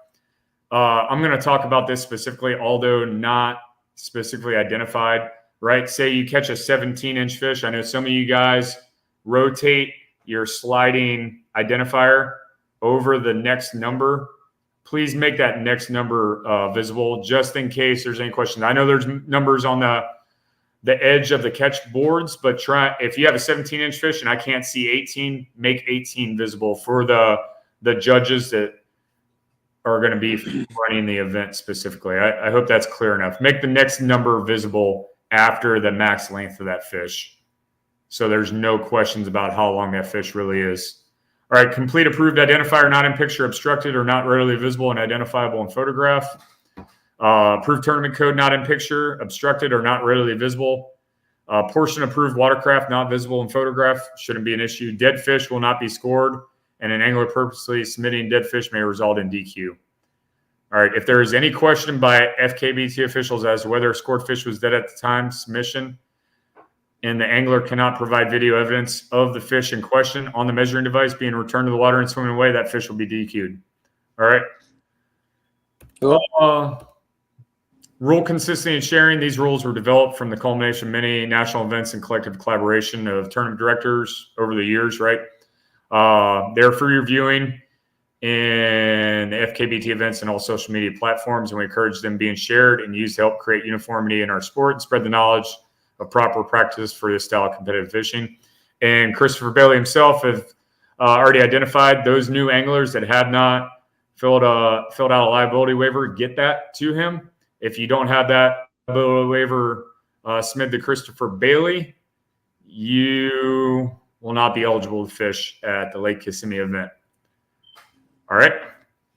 I'm going to talk about this specifically, although not specifically identified. Right? Say you catch a 17-inch fish. I know some of you guys rotate your sliding identifier over the next number. Please make that next number visible just in case there's any questions. I know there's numbers on the edge of the catch boards, but if you have a 17-inch fish and I can't see 18, make 18 visible for the judges that are going to be running the event specifically. I hope that's clear enough. Make the next number visible after the max length of that fish, so there's no questions about how long that fish really is. All right, complete approved identifier not in picture, obstructed, or not readily visible and identifiable in photograph. Approved tournament code not in picture, obstructed, or not readily visible. Portion approved watercraft not visible in photograph, shouldn't be an issue. Dead fish will not be scored, and an angler purposely submitting dead fish may result in DQ. All right, if there is any question by FKBT officials as to whether a scored fish was dead at the time submission, and the angler cannot provide video evidence of the fish in question on the measuring device being returned to the water and swimming away, that fish will be DQ'd. All right. Cool. Rule consistency and sharing. These rules were developed from the culmination of many national events and collective collaboration of tournament directors over the years, right? They're for your viewing in the FKBT events and all social media platforms, and we encourage them being shared and used to help create uniformity in our sport and spread the knowledge of proper practice for this style of competitive fishing. And Christopher Bailey himself have already identified those new anglers that have not filled out a liability waiver. Get that to him. If you don't have that liability waiver, submit to Christopher Bailey. You will not be eligible to fish at the Lake Kissimmee event. All right.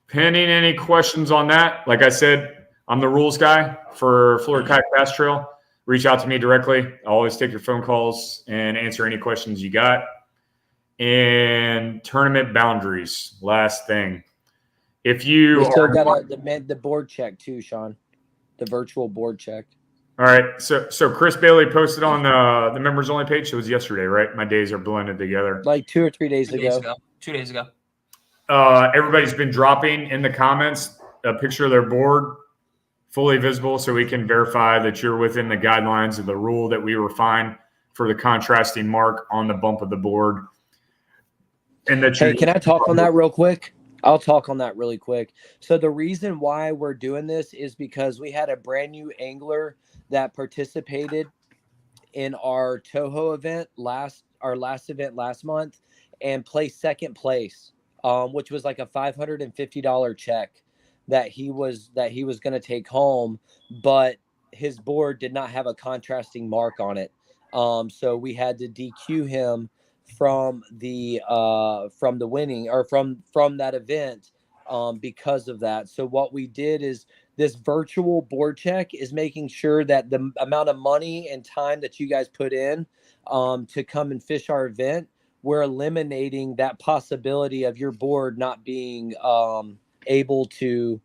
Pending any questions on that, like I said, I'm the rules guy for Florida Kayak Bass Trail. Reach out to me directly. I'll always take your phone calls and answer any questions you got. And tournament boundaries, last thing. If you We still got the board check too, Sean. The virtual board check. All right. So Chris Bailey posted on the members only page. It was yesterday, right? My days are blended together. Like 2 or 3 days ago. 2 days ago. Everybody's been dropping in the comments a picture of their board fully visible so we can verify that you're within the guidelines of the rule that we refine for the contrasting mark on the bump of the board. And that Hey, can I talk on that real quick? I'll talk on that really quick. So the reason why we're doing this is because we had a brand new angler that participated in our Toho event our last event last month and placed second place, which was like a $550 check that he was going to take home, but his board did not have a contrasting mark on it. So we had to DQ him from the winning or from that event because of that. So what we did is this virtual board check is making sure that the amount of money and time that you guys put in to come and fish our event, we're eliminating that possibility of your board not being able to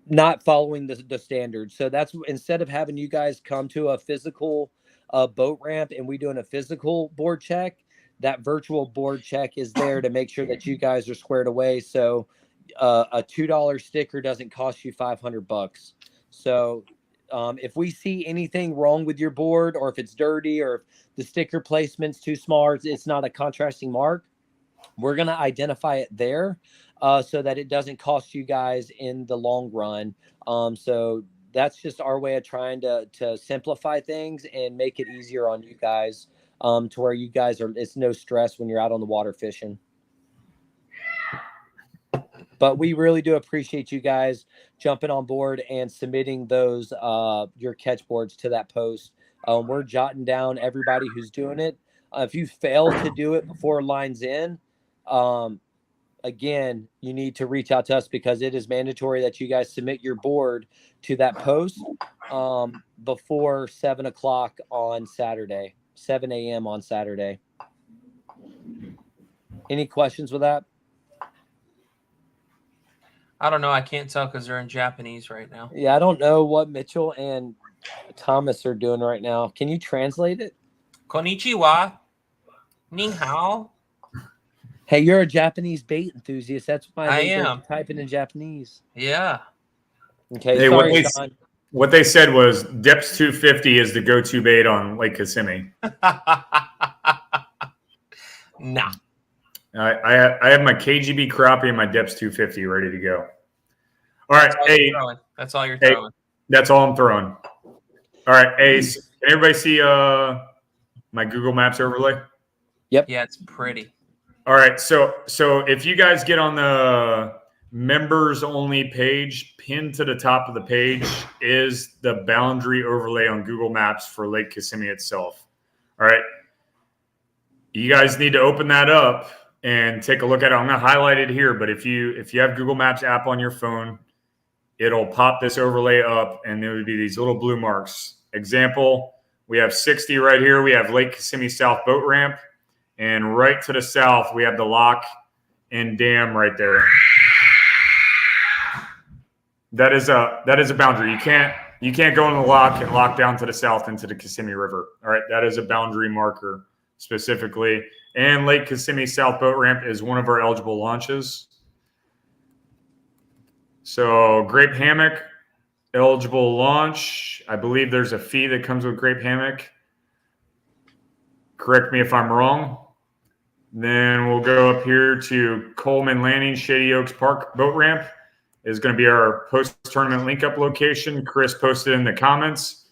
not following the standards. So that's instead of having you guys come to a physical boat ramp and we doing a physical board check, that virtual board check is there to make sure that you guys are squared away. So a $2 sticker doesn't cost you $500. So if we see anything wrong with your board, or if it's dirty, or if the sticker placement's too small, or it's not a contrasting mark, we're going to identify it there so that it doesn't cost you guys in the long run. So that's just our way of trying to simplify things and make it easier on you guys to where you guys it's no stress when you're out on the water fishing. But we really do appreciate you guys jumping on board and submitting those your catch boards to that post. We're jotting down everybody who's doing it. If you fail to do it before line's in, again, you need to reach out to us because it is mandatory that you guys submit your board to that post before 7 o'clock on Saturday, 7 a.m. on Saturday. Any questions with that? I don't know. I can't tell because they're in Japanese right now. Yeah, I don't know what Mitchell and Thomas are doing right now. Can you translate it? Konnichiwa. Ni hao. Hey, you're a Japanese bait enthusiast. That's why I they're am. typing in Japanese. Yeah. Okay, Hey, sorry, Sean. what they said was Depths 250 is the go-to bait on Lake Kissimmee. Nah. I have my KGB crappie and my Depths 250 ready to go. All right, That's all you're throwing. That's all I'm throwing. All right, Ace. Can everybody see my Google Maps overlay? Yep. Yeah, it's pretty. All right, so if you guys get on the members only page, pinned to the top of the page is the boundary overlay on Google Maps for Lake Kissimmee itself. All right, you guys need to open that up and take a look at it. I'm going to highlight it here, but if you have Google Maps app on your phone, it'll pop this overlay up, and there would be these little blue marks. Example, we have 60 right here. We have Lake Kissimmee South Boat Ramp, and right to the south, we have the lock and dam right there. That is a boundary. You can't go in the lock and lock down to the south into the Kissimmee River. All right, that is a boundary marker specifically. And Lake Kissimmee South Boat Ramp is one of our eligible launches. So Grape Hammock, eligible launch. I believe there's a fee that comes with Grape Hammock. Correct me if I'm wrong. Then we'll go up here to Coleman Landing, Shady Oaks Park Boat Ramp is going to be our post-tournament link-up location. Chris posted in the comments.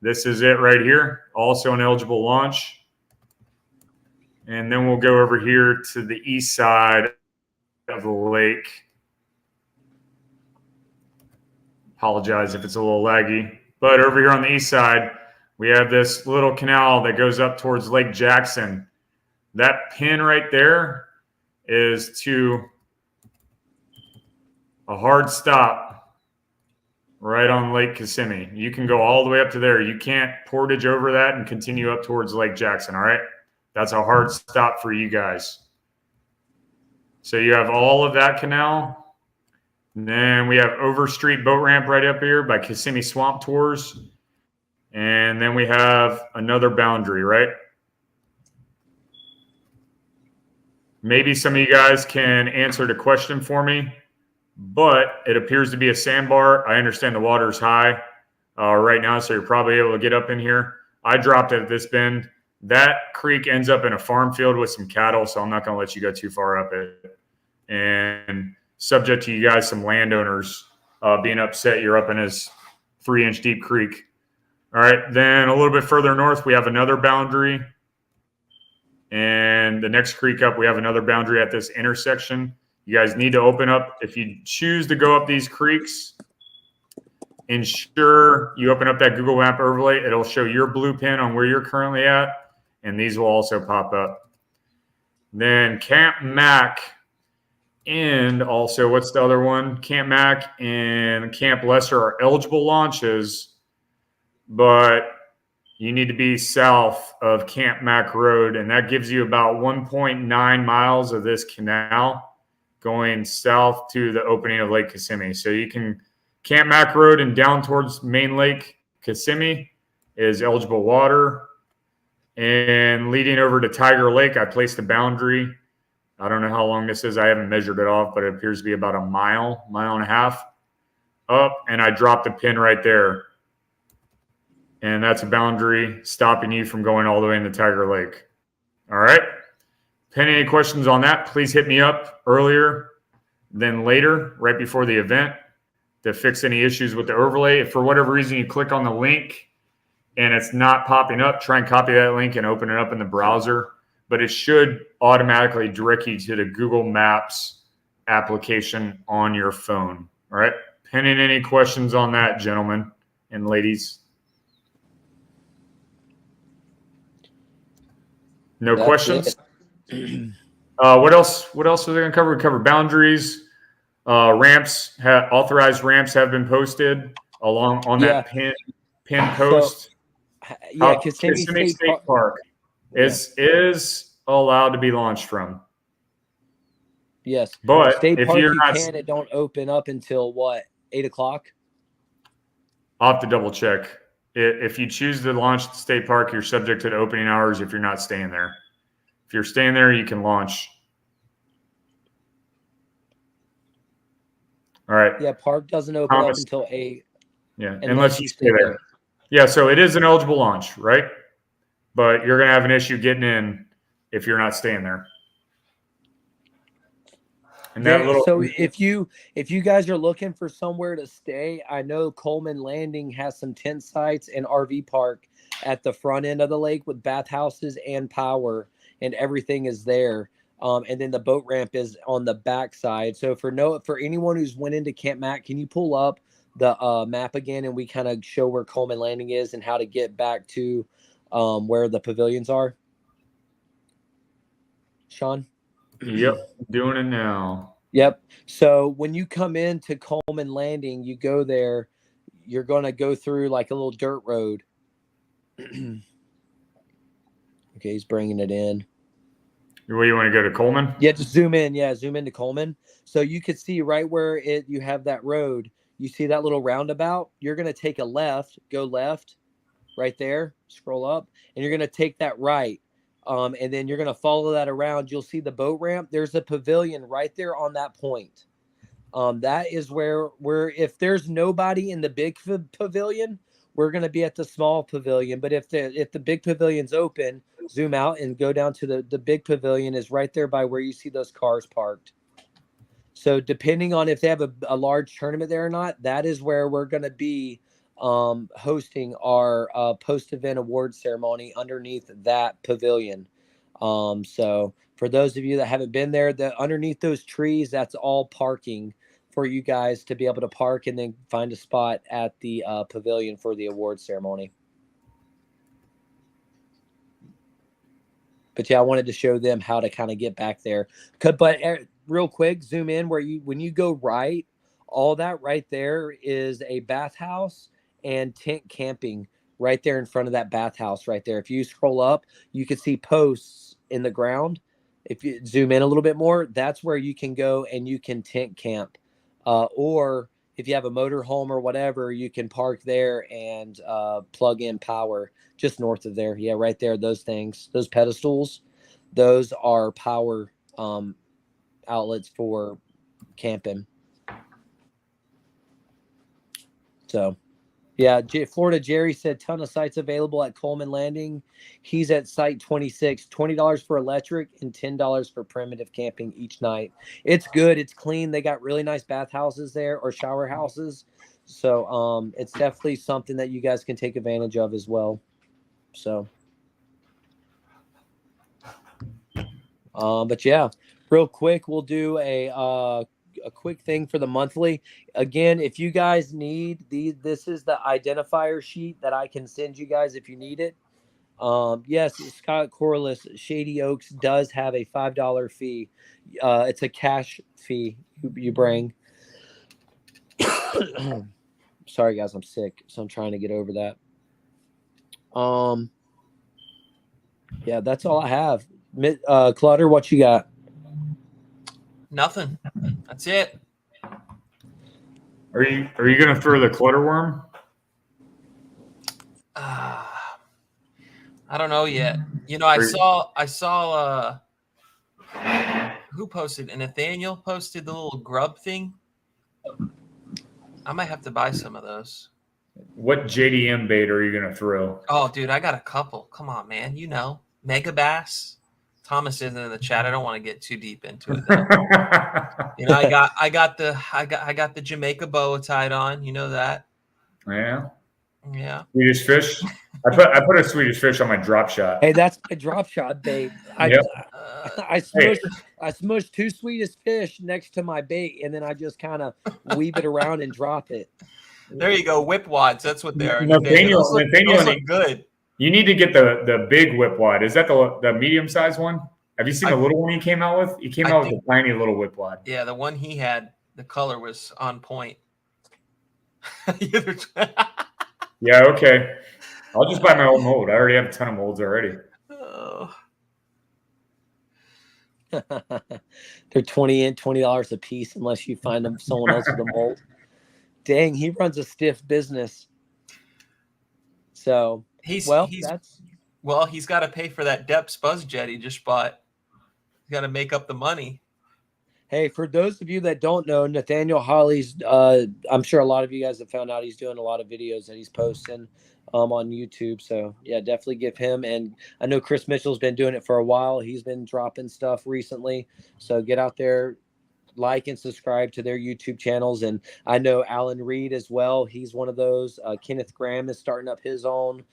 This is it right here. Also an eligible launch. And then we'll go over here to the east side of the lake. Apologize if it's a little laggy. But over here on the east side, we have this little canal that goes up towards Lake Jackson. That pin right there is to a hard stop right on Lake Kissimmee. You can go all the way up to there. You can't portage over that and continue up towards Lake Jackson, all right? That's a hard stop for you guys. So you have all of that canal. And then we have Overstreet Boat Ramp right up here by Kissimmee Swamp Tours. And then we have another boundary, right? Maybe some of you guys can answer the question for me, but it appears to be a sandbar. I understand the water is high right now, so you're probably able to get up in here. I dropped it at this bend. That creek ends up in a farm field with some cattle, so I'm not going to let you go too far up it. And subject to you guys, some landowners being upset you're up in his 3-inch deep creek. All right, then a little bit further north, we have another boundary. And the next creek up, we have another boundary at this intersection. You guys need to open up. If you choose to go up these creeks, ensure you open up that Google Map overlay. It'll show your blue pin on where you're currently at, and these will also pop up. Then Camp Mac and also, what's the other one? Camp Mac and Camp Lesser are eligible launches, but you need to be south of Camp Mac Road, and that gives you about 1.9 miles of this canal going south to the opening of Lake Kissimmee. So you can Camp Mac Road and down towards Main Lake Kissimmee is eligible water. And leading over to Tiger Lake, I placed a boundary. I don't know how long this is. I haven't measured it off, but it appears to be about a mile and a half up. And I dropped a pin right there. And that's a boundary stopping you from going all the way into Tiger Lake. All right. If any questions on that, please hit me up earlier than later, right before the event, to fix any issues with the overlay. If for whatever reason you click on the link and it's not popping up, try and copy that link and open it up in the browser. But it should automatically direct you to the Google Maps application on your phone. All right. Pending any questions on that, gentlemen and ladies? No That's questions? What else? What else are they going to cover? We cover boundaries. Ramps, authorized ramps have been posted along on that pin post. Yeah, Kissimmee Kissimmee State Park is allowed to be launched from. Yes, But State if Park you're you not, can. It don't open up until what, 8 o'clock? I'll have to double check. If you choose to launch at the state park, you're subject to the opening hours if you're not staying there. If you're staying there, you can launch. All right. Yeah, park doesn't open up Thomas. until 8. Yeah, unless you stay there. there. Yeah, so it is an eligible launch, right? But you're going to have an issue getting in if you're not staying there. And that little, So if you guys are looking for somewhere to stay, I know Coleman Landing has some tent sites and RV park at the front end of the lake with bathhouses and power, and everything is there. And then the boat ramp is on the back side. So for anyone who's went into Camp Mac, can you pull up the map again and we kind of show where Coleman Landing is and how to get back to where the pavilions are? Sean? Yep, doing it now. Yep. So when you come into Coleman Landing, you go there, you're going to go through like a little dirt road. Okay, he's bringing it in. Where you want to go to Coleman? Yeah, just zoom in. Yeah, zoom into Coleman. So you could see right where you have that road. You see that little roundabout? You're going to take a left, go left right there, scroll up, and you're going to take that right. And then you're going to follow that around. You'll see the boat ramp. There's a pavilion right there on that point. That is where if there's nobody in the big pavilion, we're going to be at the small pavilion. But if the big pavilion's open, zoom out and go down to the big pavilion is right there by where you see those cars parked. So depending on if they have a large tournament there or not, that is where we're going to be hosting our post-event award ceremony underneath that pavilion. So for those of you that haven't been there, underneath those trees, that's all parking for you guys to be able to park and then find a spot at the pavilion for the award ceremony. But yeah, I wanted to show them how to kind of get back there. But real quick, zoom in when you go right, all that right there is a bathhouse and tent camping right there in front of that bathhouse right there. If you scroll up, you can see posts in the ground. If you zoom in a little bit more, that's where you can go and you can tent camp. Or if you have a motor home or whatever, you can park there and plug in power just north of there. Yeah, right there. Those things, those pedestals, those are power outlets for camping. So, yeah, Florida Jerry said ton of sites available at Coleman Landing. He's at site 26, $20 for electric and $10 for primitive camping each night. It's good. It's clean. They got really nice bathhouses there or shower houses. So it's definitely something that you guys can take advantage of as well. So, but yeah, real quick, we'll do a quick thing for the monthly. Again, if you guys need this is the identifier sheet that I can send you guys if you need it. Yes, Scott Corliss, Shady Oaks does have a $5 fee. It's a cash fee you bring. Sorry guys, I'm sick, so I'm trying to get over that. Yeah, that's all I have. Clutter, what you got? Nothing. That's it. Are you going to throw the clutter worm? I don't know yet. You know, I saw who posted? And Nathaniel posted the little grub thing. I might have to buy some of those. What JDM bait are you going to throw? Oh, dude, I got a couple. Come on, man. You know, Mega Bass. Thomas isn't in the chat. I don't want to get too deep into it though. You know, I got the Jamaica boa tied on. You know that. Yeah. Yeah. Swedish fish. I put a Swedish fish on my drop shot. Hey, that's my drop shot bait. Yep. I smushed 2 Swedish fish next to my bait, and then I just kind of weave it around and drop it. There you go. Whip wads. That's what they are. Nathaniel, Those look good. You need to get the big whip wad. Is that the medium sized one? Have you seen the little one he came out with? He came out with a tiny little whip wad. Yeah, the one he had, the color was on point. Yeah, okay. I'll just buy my own mold. I already have a ton of molds already. Oh. They're $20 a piece unless you find them someone else with a mold. Dang, he runs a stiff business. So he's got to pay for that Depths buzz jet he just bought. He's got to make up the money. Hey, for those of you that don't know, Nathaniel Holly's, I'm sure a lot of you guys have found out he's doing a lot of videos that he's posting on YouTube. So, yeah, definitely give him. And I know Chris Mitchell's been doing it for a while. He's been dropping stuff recently. So get out there, like and subscribe to their YouTube channels. And I know Alan Reed as well. He's one of those. Kenneth Graham is starting up his own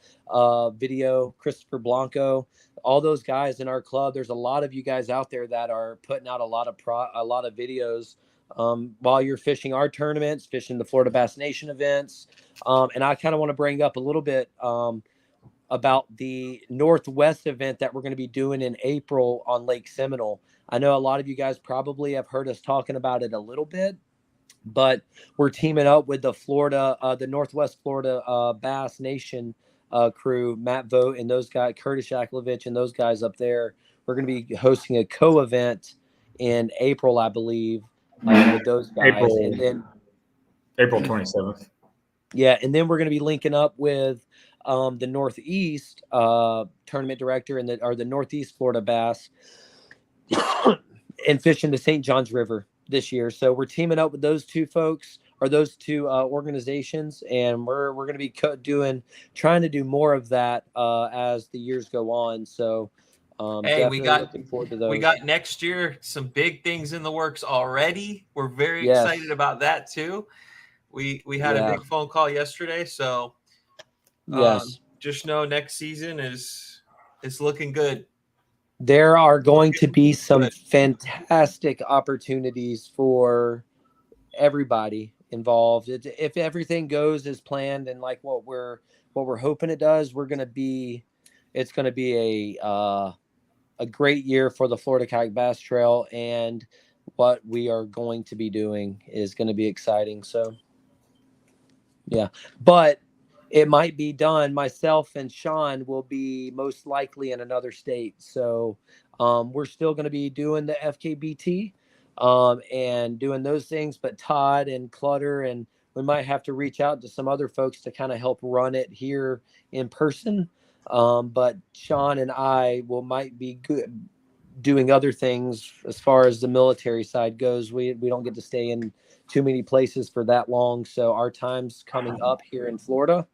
video. Christopher Blanco. All those guys in our club. There's a lot of you guys out there that are putting out a lot of videos while you're fishing our tournaments, fishing the Florida Bass Nation events. And I kind of want to bring up a little bit about the Northwest event that we're going to be doing in April on Lake Seminole. I know a lot of you guys probably have heard us talking about it a little bit, but we're teaming up with the Northwest Florida Bass Nation crew, Matt Vogt and those guys, Curtis Shaklovich and those guys up there. We're going to be hosting a co-event in April, I believe, with those guys. April 27th. Yeah, and then we're going to be linking up with the Northeast tournament director and the Northeast Florida Bass and fishing the St. Johns River this year. So we're teaming up with those two folks or those two organizations, and we're going to be trying to do more of that as the years go on. So hey, looking forward to those. We got next year some big things in the works already. We're very excited about that too. We had a big phone call yesterday, so just know next season is looking good. There are going to be some fantastic opportunities for everybody involved. If everything goes as planned and like what we're hoping it does, it's going to be a great year for the Florida Kayak Bass Trail, and what we are going to be doing is going to be exciting. So yeah, but it might be done. Myself and Sean will be most likely in another state. So we're still going to be doing the FKBT and doing those things. But Todd and Clutter, and we might have to reach out to some other folks to kind of help run it here in person. But Sean and I might be good doing other things as far as the military side goes. We don't get to stay in too many places for that long. So our time's coming up here in Florida.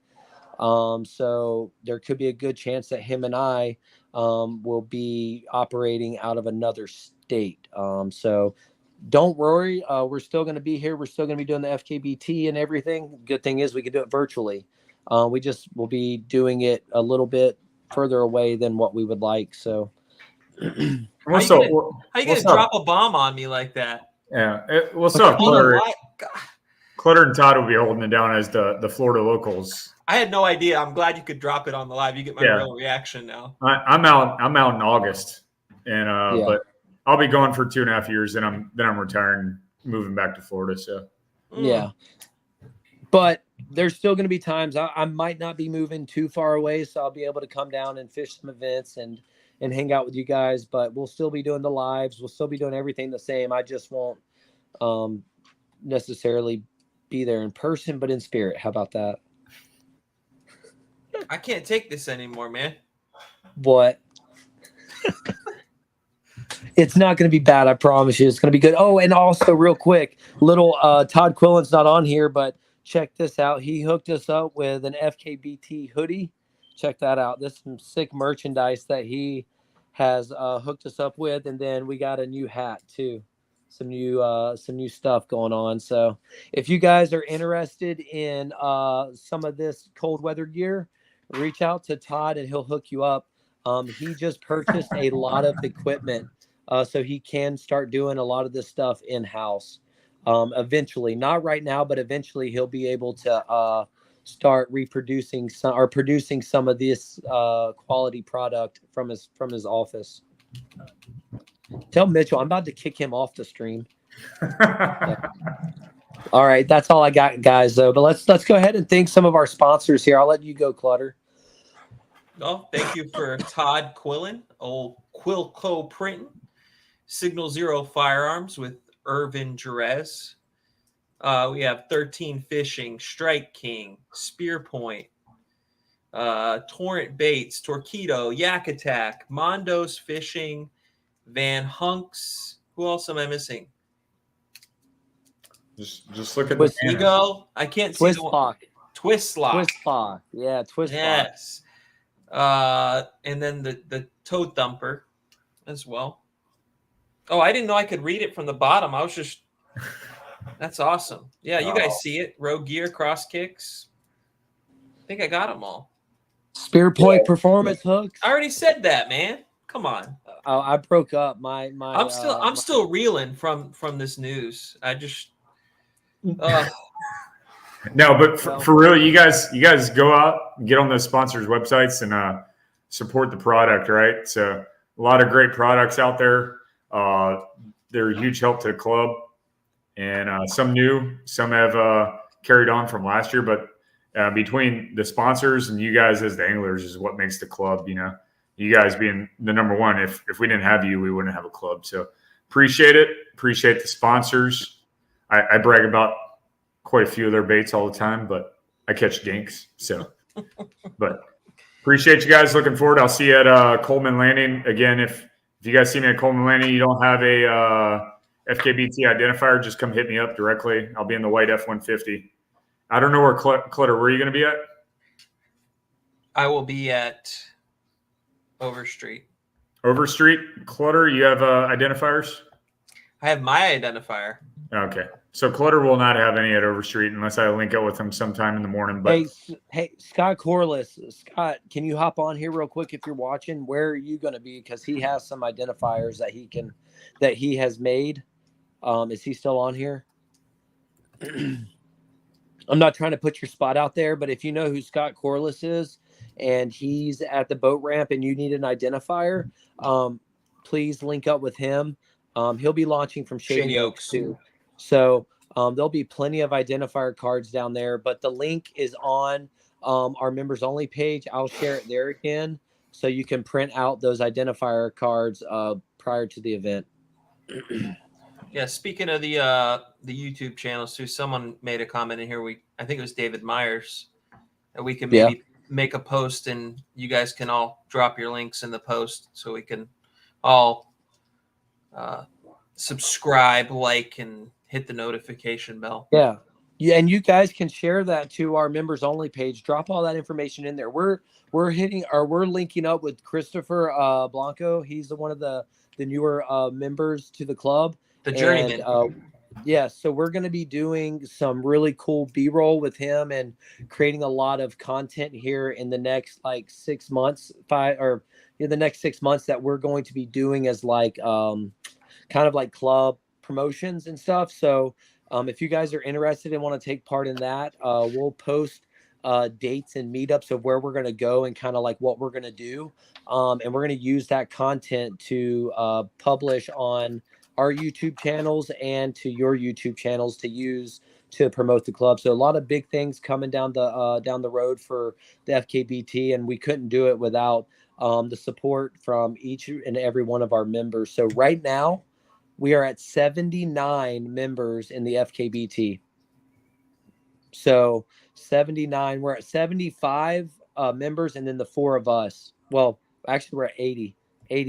So there could be a good chance that him and I will be operating out of another state. So don't worry. We're still going to be here. We're still going to be doing the FKBT and everything. Good thing is we can do it virtually. We'll be doing it a little bit further away than what we would like. So how you gonna drop a bomb on me like that? Yeah. Clutter and Todd will be holding it down as the Florida locals. I had no idea. I'm glad you could drop it on the live. You get my real reaction now. I'm out in August, and but I'll be going for 2.5 years. Then I'm retiring, moving back to Florida. So yeah, but there's still going to be times I might not be moving too far away, so I'll be able to come down and fish some events and hang out with you guys. But we'll still be doing the lives. We'll still be doing everything the same. I just won't necessarily be there in person, but in spirit. How about that? I can't take this anymore, man. What? It's not going to be bad. I promise you. It's going to be good. Oh, and also real quick, little Todd Quillen's not on here, but check this out. He hooked us up with an FKBT hoodie. Check that out. This is some sick merchandise that he has hooked us up with. And then we got a new hat too. some new stuff going on. So if you guys are interested in some of this cold weather gear, reach out to Todd and he'll hook you up. He just purchased a lot of equipment, so he can start doing a lot of this stuff in house. Eventually, not right now, but eventually he'll be able to start reproducing some or producing some of this quality product from his office. Tell Mitchell I'm about to kick him off the stream. All right, that's all I got, guys. Though, but let's go ahead and thank some of our sponsors here. I'll let you go, Clutter. Oh, thank you for Todd Quillen, old Quilco Printing, Signal Zero Firearms with Irvin Jerez. We have 13 Fishing, Strike King, Spear Point, Torrent Baits, Torpedo, Yak Attack, Mondo's Fishing, Van Hunks. Who else am I missing? Just look at Twist the banner. Ego. I can't see Twist the one. Lock. Twist Lock. Twist Lock. Yeah, Twist Lock. Yes. And then the Toad Thumper as well. Oh, I didn't know I could read it from the bottom. I was just. That's awesome. Yeah, you guys see it. Rogue Gear, Cross Kicks. I think I got them all. Spear Point Performance Hooks. I already said that, man. Come on. Oh, I broke up my. I'm still reeling from this news. I just. No, but for real, you guys go out, get on those sponsors' websites, and support the product. Right. So a lot of great products out there. They're a huge help to the club, and some new, some have carried on from last year. But between the sponsors and you guys as the anglers is what makes the club. You know, you guys being the number one. If we didn't have you, we wouldn't have a club. So appreciate it. Appreciate the sponsors. I brag about quite a few of their baits all the time, but I catch dinks. So, but appreciate you guys. Looking forward. I'll see you at Coleman Landing again. If you guys see me at Coleman Landing, you don't have a FKBT identifier, just come hit me up directly. I'll be in the white F-150. I don't know where Clutter. Where are you going to be at? I will be at Overstreet. Overstreet. Clutter. You have identifiers? I have my identifier. Okay. So Clutter will not have any at Overstreet unless I link up with him sometime in the morning. But hey, Scott Corliss. Scott, can you hop on here real quick if you're watching? Where are you going to be? Because he has some identifiers that he has made. Is he still on here? I'm not trying to put your spot out there, but if you know who Scott Corliss is and he's at the boat ramp and you need an identifier, please link up with him. He'll be launching from Shady Oaks too. So there'll be plenty of identifier cards down there, but the link is on our members only page. I'll share it there again so you can print out those identifier cards prior to the event. Yeah, speaking of the YouTube channels too, someone made a comment in here. I think it was David Myers, that we can maybe make a post and you guys can all drop your links in the post so we can all subscribe, like, and hit the notification bell. Yeah, and you guys can share that to our members only page. Drop all that information in there. We're linking up with Christopher Blanco. He's one of the newer members to the club. The journeyman. Yeah, so we're going to be doing some really cool B-roll with him and creating a lot of content here in the next 6 months, the next 6 months that we're going to be doing as kind of like club promotions and stuff. So if you guys are interested and want to take part in that, we'll post dates and meetups of where we're going to go and kind of like what we're going to do. And we're going to use that content to publish on our YouTube channels and to your YouTube channels to use to promote the club. So a lot of big things coming down the road for the FKBT, and we couldn't do it without the support from each and every one of our members. So right now we are at 79 members in the FKBT. So 79, we're at 75 members, and then the 4 of us. Well, actually we're at 80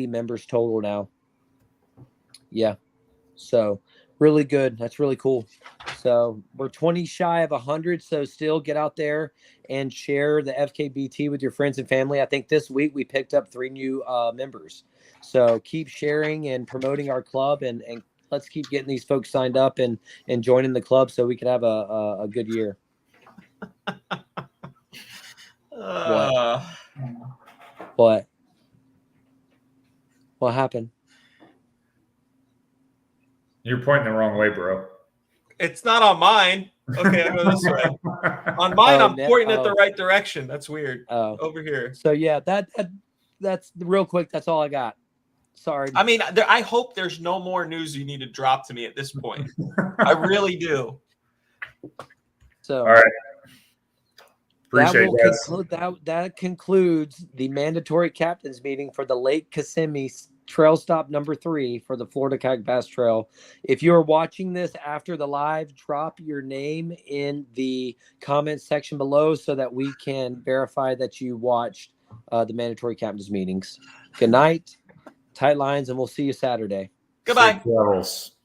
members total now. Yeah. So really good. That's really cool. So we're 20 shy of 100. So still get out there and share the FKBT with your friends and family. I think this week we picked up 3 new members. So keep sharing and promoting our club and let's keep getting these folks signed up and joining the club so we can have a good year. What happened? You're pointing the wrong way, bro. It's not on mine. Okay, I'll go this way. On mine, Oh, I'm pointing at the right direction. That's weird. Oh, Over here. so yeah, that's real quick. That's all I got. Sorry. I mean, I hope there's no more news you need to drop to me at this point. I really do. So All right. Appreciate it, that concludes the mandatory captains meeting for the Lake Kissimmee Trail Stop number 3 for the Florida Kayak Bass Trail. If you are watching this after the live, drop your name in the comments section below so that we can verify that you watched the mandatory captains meetings. Good night, tight lines, and we'll see you Saturday. Goodbye. Safe travels.